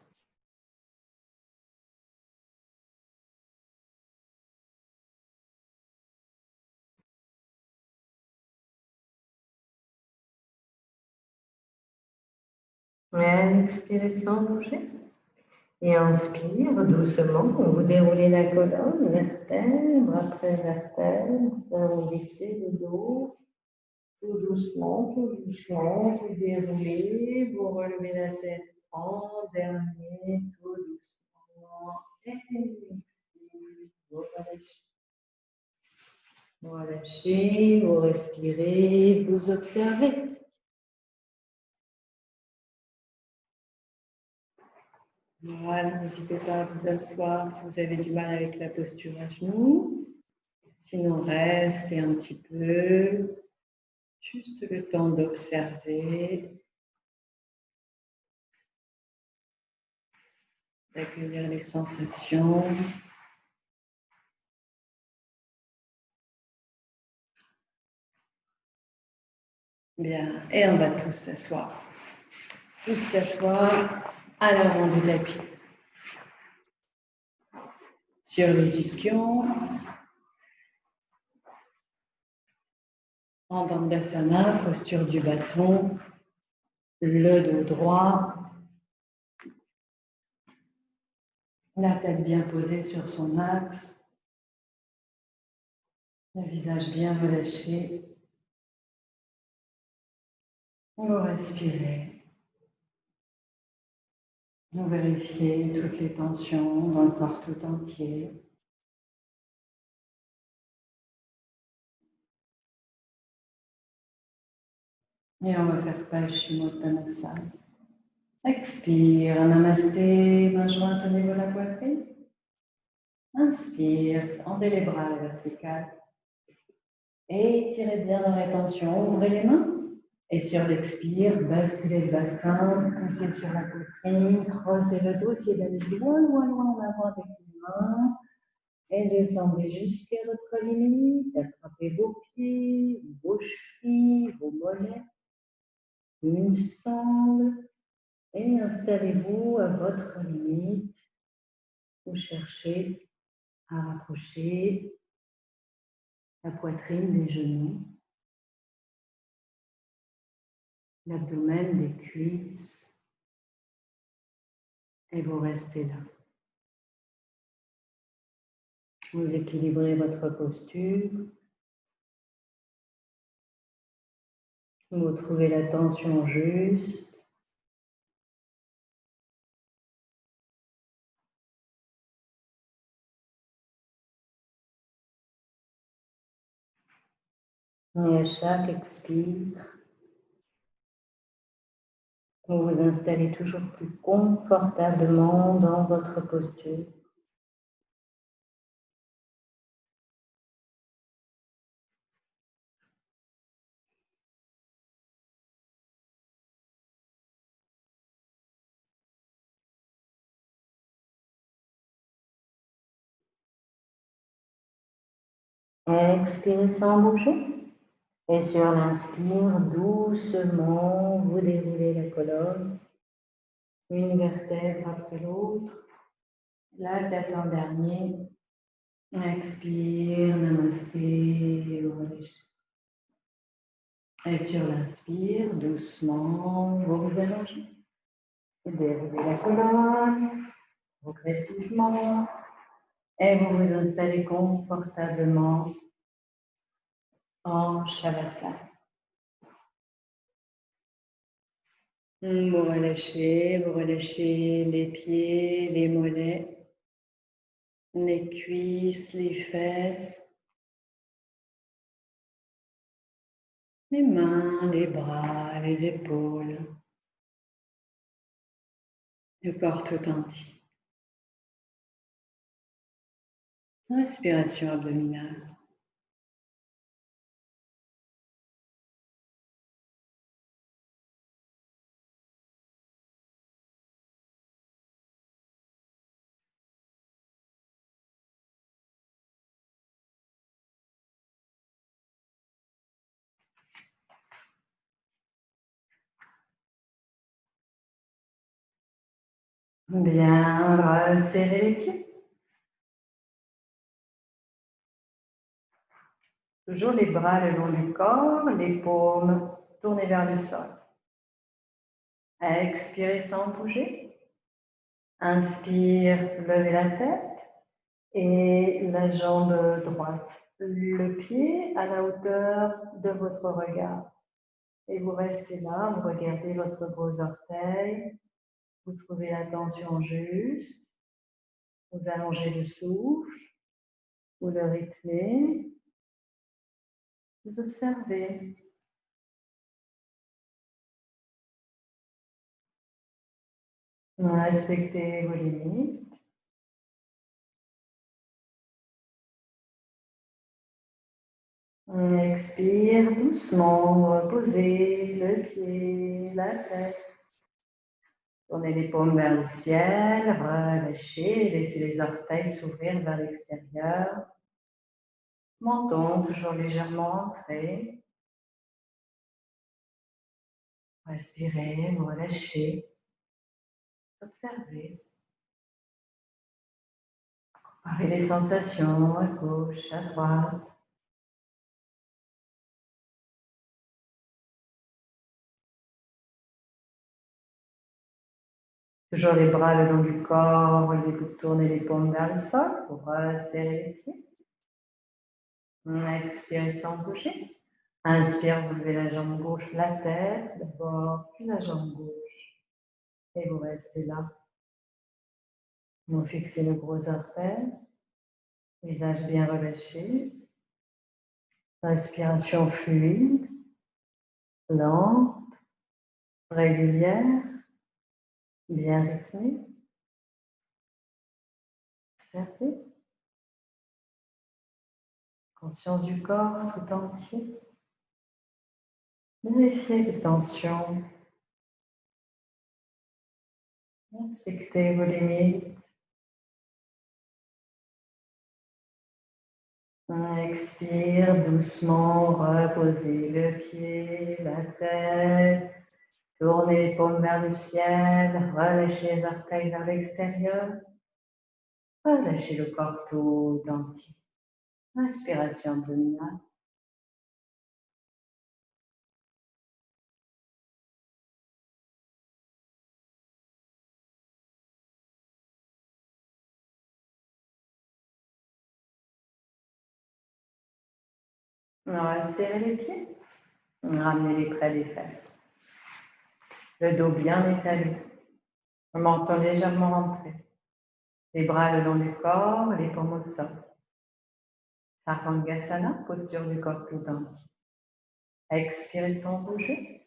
Expirez sans bouger. Et inspire doucement. Vous déroulez la colonne, vertèbre après vertèbre. Vous arrondissez le dos. Tout doucement, vous déroulez. Vous relevez la tête en dernier, tout doucement. Et expire, vous relâchez. Vous relâchez, vous respirez, vous observez. Voilà, n'hésitez pas à vous asseoir si vous avez du mal avec la posture à genoux. Sinon, restez un petit peu, juste le temps d'observer, d'accueillir les sensations. Bien, et on va tous s'asseoir. Tous s'asseoir à l'avant du tapis. Sur les ischions, en Dandasana, posture du bâton, le dos droit, la tête bien posée sur son axe, le visage bien relâché. Vous respirez. Vous vérifiez toutes les tensions dans le corps tout entier. Et on va faire Paschimottanasana. Expire, Namasté, main jointe au niveau de la poitrine. Inspire, tendez les bras à la verticale. Et tirez bien dans les tensions, ouvrez les mains. Et sur l'expire, basculez le bassin, poussez sur la poitrine, creusez le dos, essayez d'aller loin, loin, loin en avant avec les mains. Et descendez jusqu'à votre limite, attrapez vos pieds, vos chevilles, vos mollets, une sangle, et installez-vous à votre limite. Vous cherchez à rapprocher la poitrine des genoux, l'abdomen des cuisses, et vous restez là. Vous équilibrez votre posture. Vous trouvez la tension juste. Et à chaque expire, vous vous installez toujours plus confortablement dans votre posture. Expirez sans bouger. Et sur l'inspire, doucement, vous déroulez la colonne, une vertèbre après l'autre, la tête en dernier. Expire, namasté, relâchez. Et sur l'inspire, doucement, vous vous allongez. Déroulez la colonne, progressivement. Et vous vous installez confortablement en Shavasana. Vous relâchez les pieds, les mollets, les cuisses, les fesses, les mains, les bras, les épaules, le corps tout entier. Respiration abdominale. Bien, resserrez les pieds. Toujours les bras le long du corps, les paumes tournées vers le sol. Expirez sans bouger. Inspire, levez la tête et la jambe droite. Le pied à la hauteur de votre regard. Et vous restez là, vous regardez votre gros orteil, vous trouvez la tension juste, vous allongez le souffle, vous le rythmez, vous observez. Respectez vos limites. Expire doucement, reposez le pied, la tête. Tournez les paumes vers le ciel, relâchez, laissez les orteils s'ouvrir vers l'extérieur. Menton toujours légèrement ancré. Respirez, vous relâchez. Observez. Comparez les sensations à gauche, à droite. Toujours les bras le long du corps, vous tournez les paumes vers le sol pour resserrer les pieds. Expirez sans bouger. Inspire, vous levez la jambe gauche, la tête d'abord, puis la jambe gauche. Et vous restez là. Vous fixez le gros orteil, visage bien relâché. Respiration fluide, lente, régulière, bien rythmée. Observez. Conscience du corps tout entier. Vérifiez les tensions. Respectez vos limites. Expire doucement, reposez le pied, la tête. Tournez les paumes vers le ciel, relâchez les orteils vers l'extérieur. Relâchez le corps tout entier. Inspiration abdominale. On va serrer les pieds. Ramenez-les près des fesses. Le dos bien étalé. Le menton légèrement rentré. Les bras le long du corps, les paumes au sol. Sarvangasana, posture du corps tout entier. Expirez sans bouger.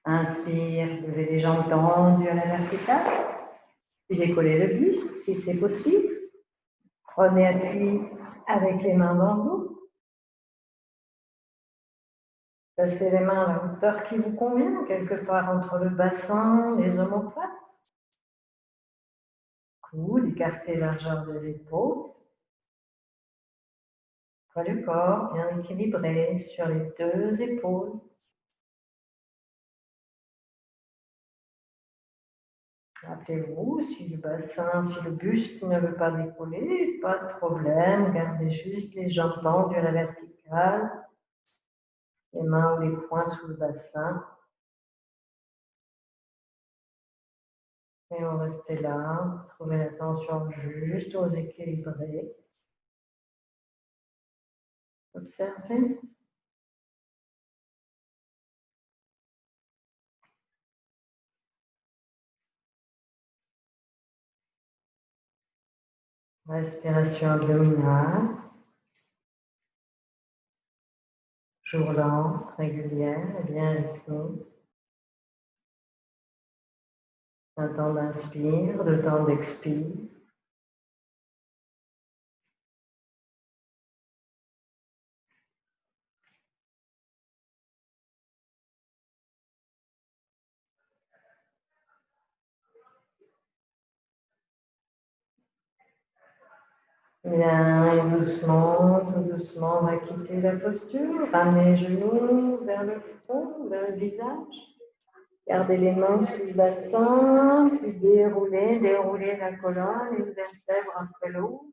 Inspire, levez les jambes tendues à la verticale. Puis décollez le buste si c'est possible. Prenez appui avec les mains dans le dos. Placez les mains à la hauteur qui vous convient, quelque part entre le bassin, les omoplates. Coude, écartez largeur des épaules. Poids du corps bien équilibré sur les deux épaules. Rappelez-vous, si le bassin, si le buste ne veut pas décoller, pas de problème, gardez juste les jambes tendues à la verticale, les mains ou les poings sous le bassin. Et on restait là, trouver la tension juste, on équilibrer. Observez. Respiration abdominale. Jour lente, régulière et bien rythmée. Un temps d'inspire, le temps d'expire. Bien, et doucement, tout doucement, on va quitter la posture. Ramenez les genoux vers le front, vers le visage. Gardez les mains sous le bassin, puis déroulez la colonne, une vertèbre après l'autre.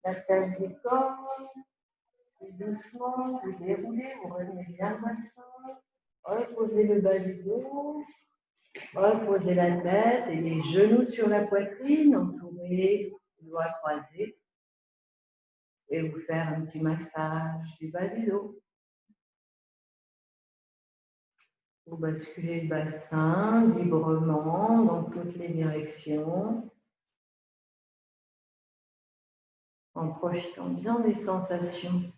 La tête du corps, puis doucement, vous déroulez, vous revenez bien le bassin. Reposez le bas du dos, reposez la tête et les genoux sur la poitrine, entourés, doigts croisés. Et vous faire un petit massage du bas du dos. Vous basculez le bassin librement dans toutes les directions, en profitant bien des sensations.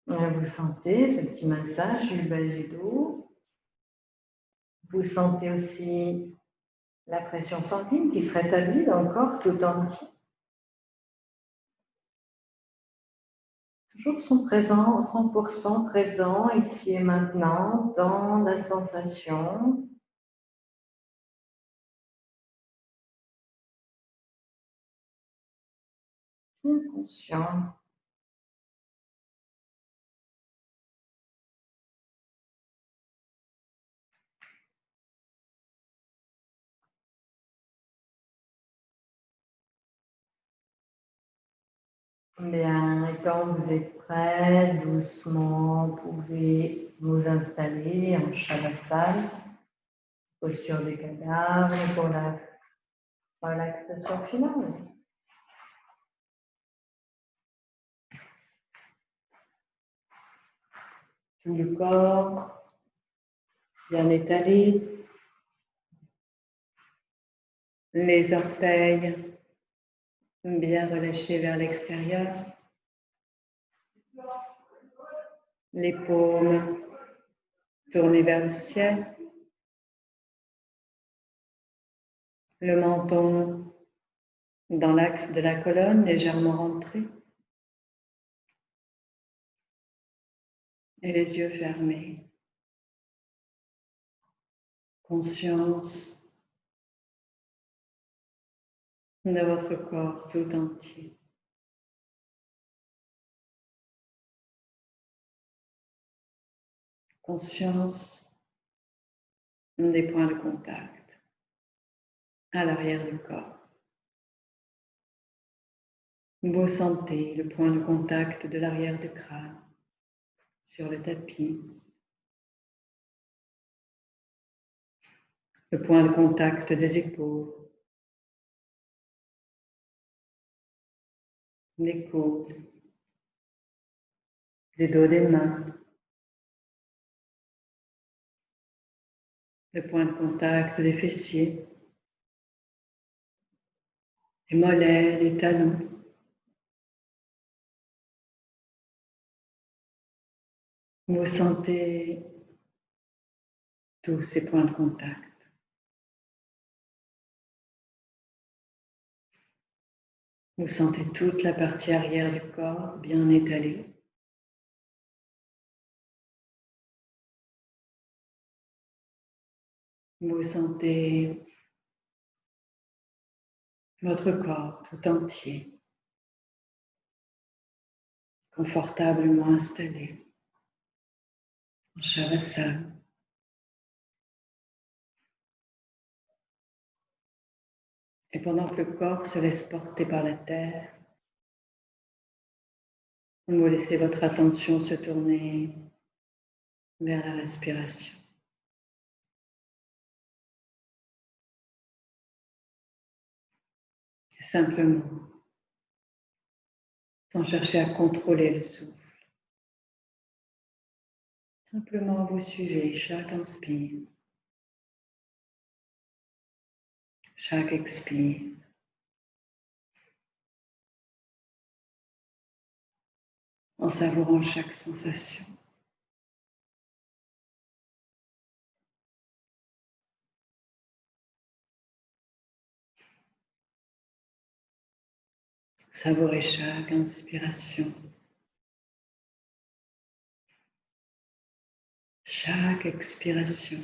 Vous sentez ce petit massage du bas du dos. Vous sentez aussi la pression sanguine qui se rétablit dans le corps tout entier. Toujours sont présents, 100% présents ici et maintenant dans la sensation. Bien conscient. Bien, et quand vous êtes prêt, doucement, vous pouvez vous installer en Shavasana, posture des cadavres pour la relaxation finale. Tout le corps bien étalé, les orteils bien relâchés vers l'extérieur, les paumes tournées vers le ciel, le menton dans l'axe de la colonne légèrement rentré et les yeux fermés. Conscience de votre corps tout entier. Conscience des points de contact à l'arrière du corps. Vous sentez le point de contact de l'arrière du crâne sur le tapis. Le point de contact des épaules, des coudes, des dos des mains. Le point de contact des fessiers, les mollets, les talons. Vous sentez tous ces points de contact. Vous sentez toute la partie arrière du corps bien étalée. Vous sentez votre corps tout entier, confortablement installé en Shavasana. Et pendant que le corps se laisse porter par la terre, vous laissez votre attention se tourner vers la respiration. Simplement, sans chercher à contrôler le souffle. Simplement, vous suivez chaque inspire, chaque expire. En savourant chaque sensation. Savourez chaque inspiration, chaque expiration.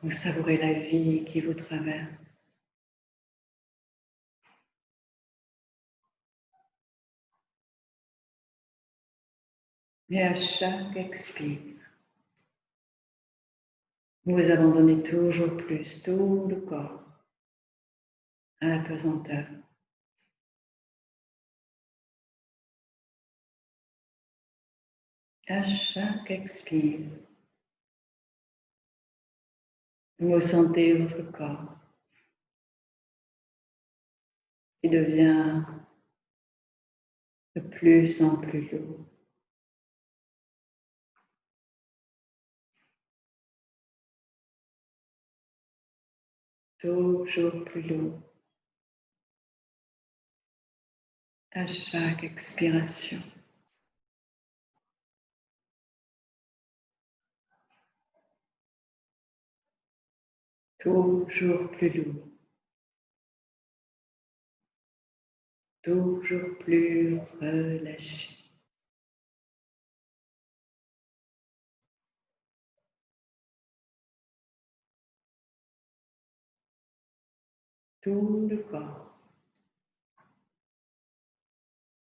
Vous savourez la vie qui vous traverse. Et à chaque expire, vous vous abandonnez toujours plus tout le corps à la pesanteur. À chaque expire, vous sentez votre corps qui devient de plus en plus lourd. Toujours plus lourd. À chaque expiration. Toujours plus lourd. Toujours plus relâché. Tout le corps.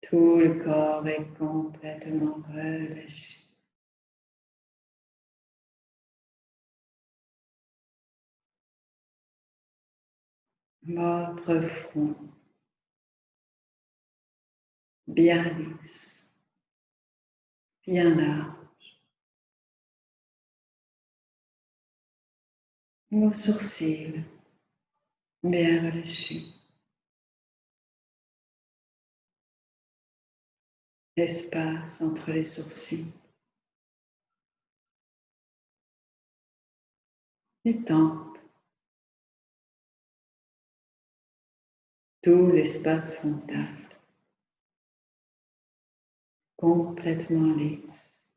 Tout le corps est complètement relâché. Votre front bien lisse, bien large. Vos sourcils bien relâchés. L'espace entre les sourcils. Les tempes. Tout l'espace frontal. Complètement lisse.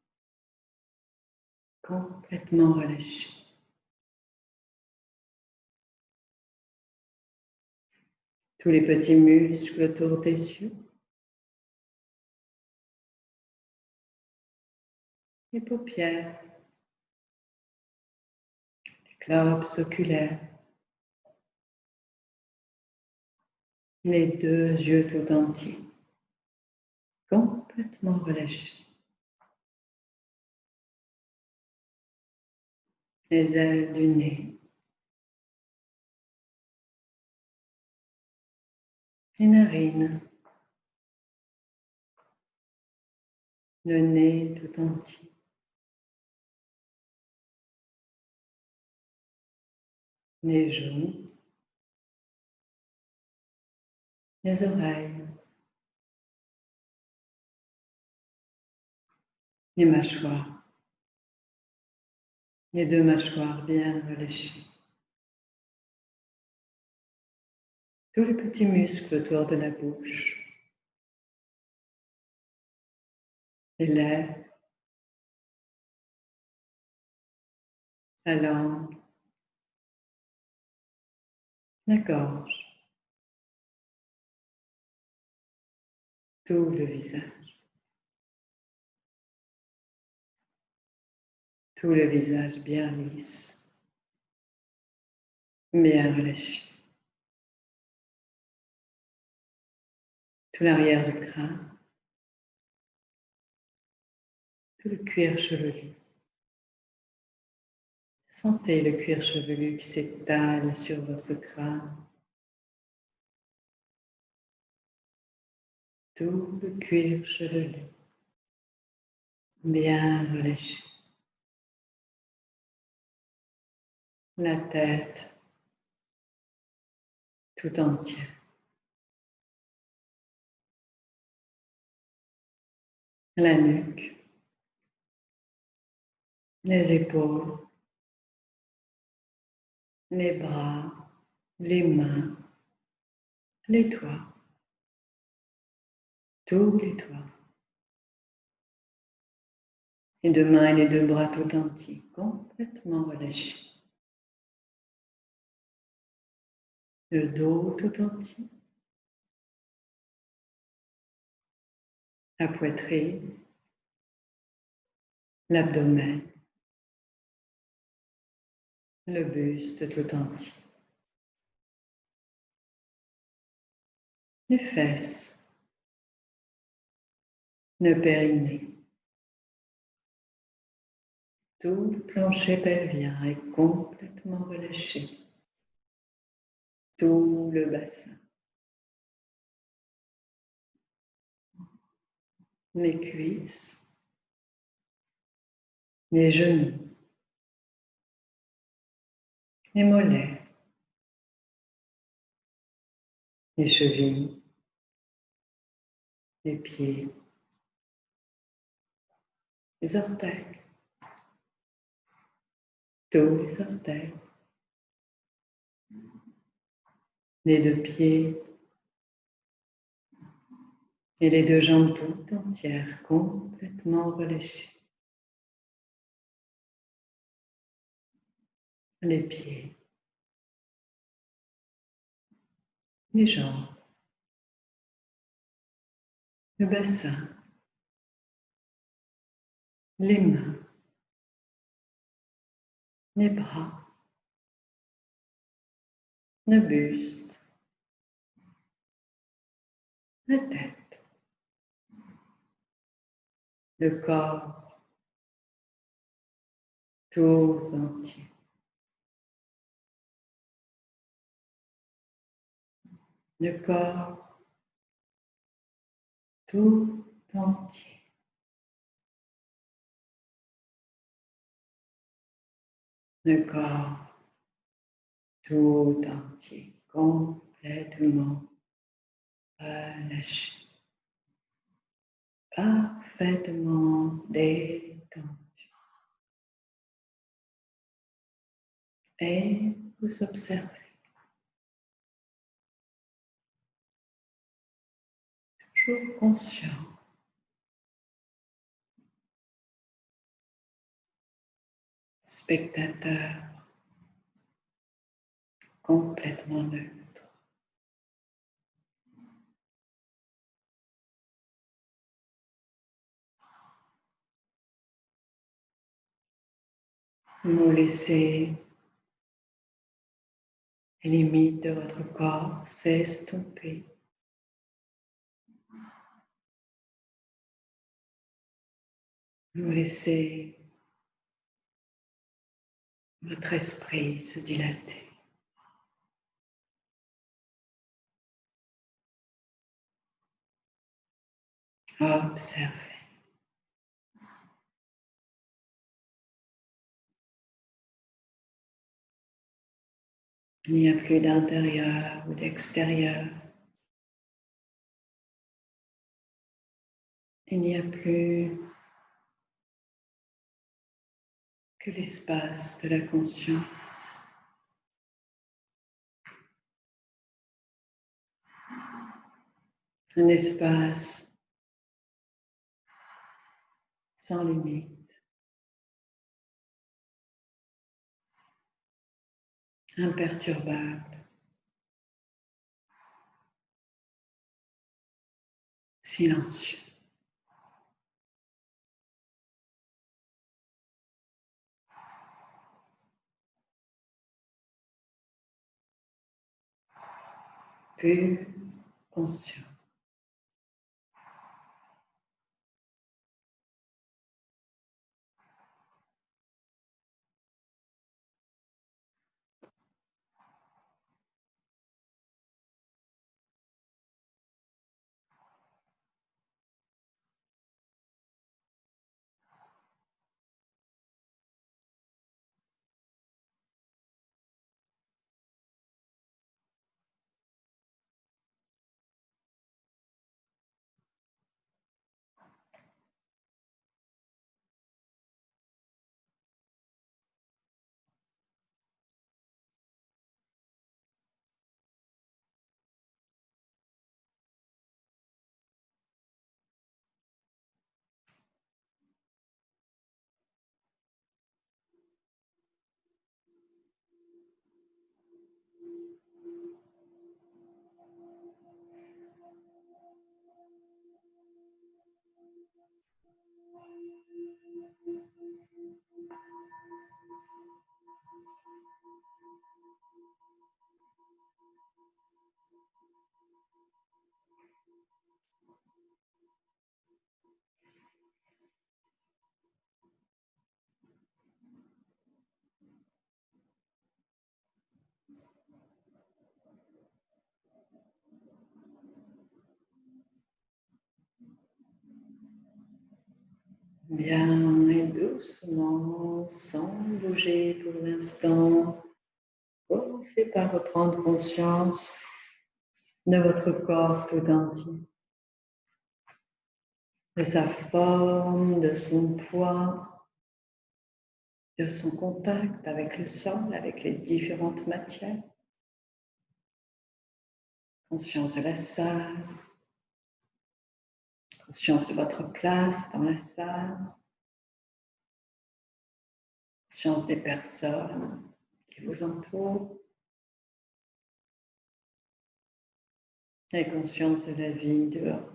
Complètement relâché. Tous les petits muscles autour des yeux. Les paupières. Les globes oculaires. Les deux yeux tout entiers. Complètement relâchés. Les ailes du nez. Les narines. Le nez tout entier. Les joues. Les oreilles. Les mâchoires. Les deux mâchoires bien relâchées. Tous les petits muscles autour de la bouche. Les lèvres. La langue. La gorge. Tout le visage. Tout le visage bien lisse. Bien relâché. Tout l'arrière du crâne. Tout le cuir chevelu. Sentez le cuir chevelu qui s'étale sur votre crâne. tout le cuir chevelu, bien relâché. La tête tout entière. La nuque, les épaules, les bras, les mains, les doigts, tous les doigts. Les deux mains et les deux bras tout entiers, complètement relâchés. Le dos tout entier. La poitrine, l'abdomen, le buste tout entier. Les fesses, le périnée. Tout le plancher pelvien est complètement relâché. Tout le bassin. Les cuisses, les genoux, les mollets, les chevilles, les pieds, les orteils, tous les orteils, les deux pieds et les deux jambes tout entières, complètement relâchées. Les pieds, les jambes, le bassin, les mains, les bras, le buste, la tête, le corps tout entier. Le corps tout entier. Le corps tout entier, complètement relâché, parfaitement détendu. Et vous observez, toujours conscient, spectateur, complètement neutre. Vous laissez les limites de votre corps s'estomper. Vous laissez votre esprit se dilater. Observez. Il n'y a plus d'intérieur ou d'extérieur. Il n'y a plus que l'espace de la conscience. Un espace sans limite, imperturbable, silencieux. Pur, conscient. Bien, et doucement, sans bouger pour l'instant, commencez par reprendre conscience de votre corps tout entier, de sa forme, de son poids, de son contact avec le sol, avec les différentes matières. Conscience de la salle, conscience de votre place dans la salle, conscience des personnes qui vous entourent et conscience de la vie dehors.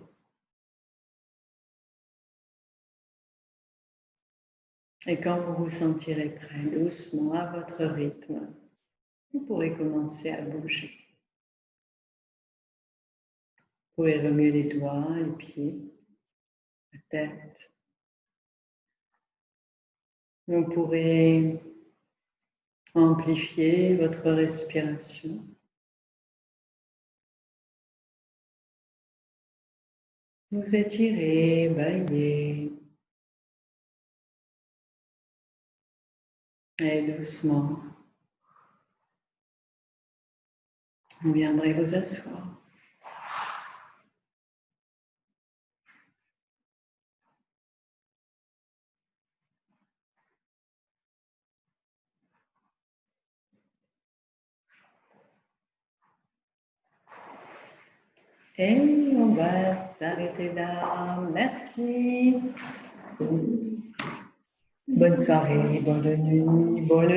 Et quand vous vous sentirez prêt, doucement, à votre rythme, vous pourrez commencer à bouger. Vous pouvez remuer les doigts, les pieds, la tête. Vous pourrez amplifier votre respiration. Vous étirez, baillez. Et doucement, vous viendrez vous asseoir. Et on va s'arrêter là. Merci. Bonne soirée, bonne nuit, bonne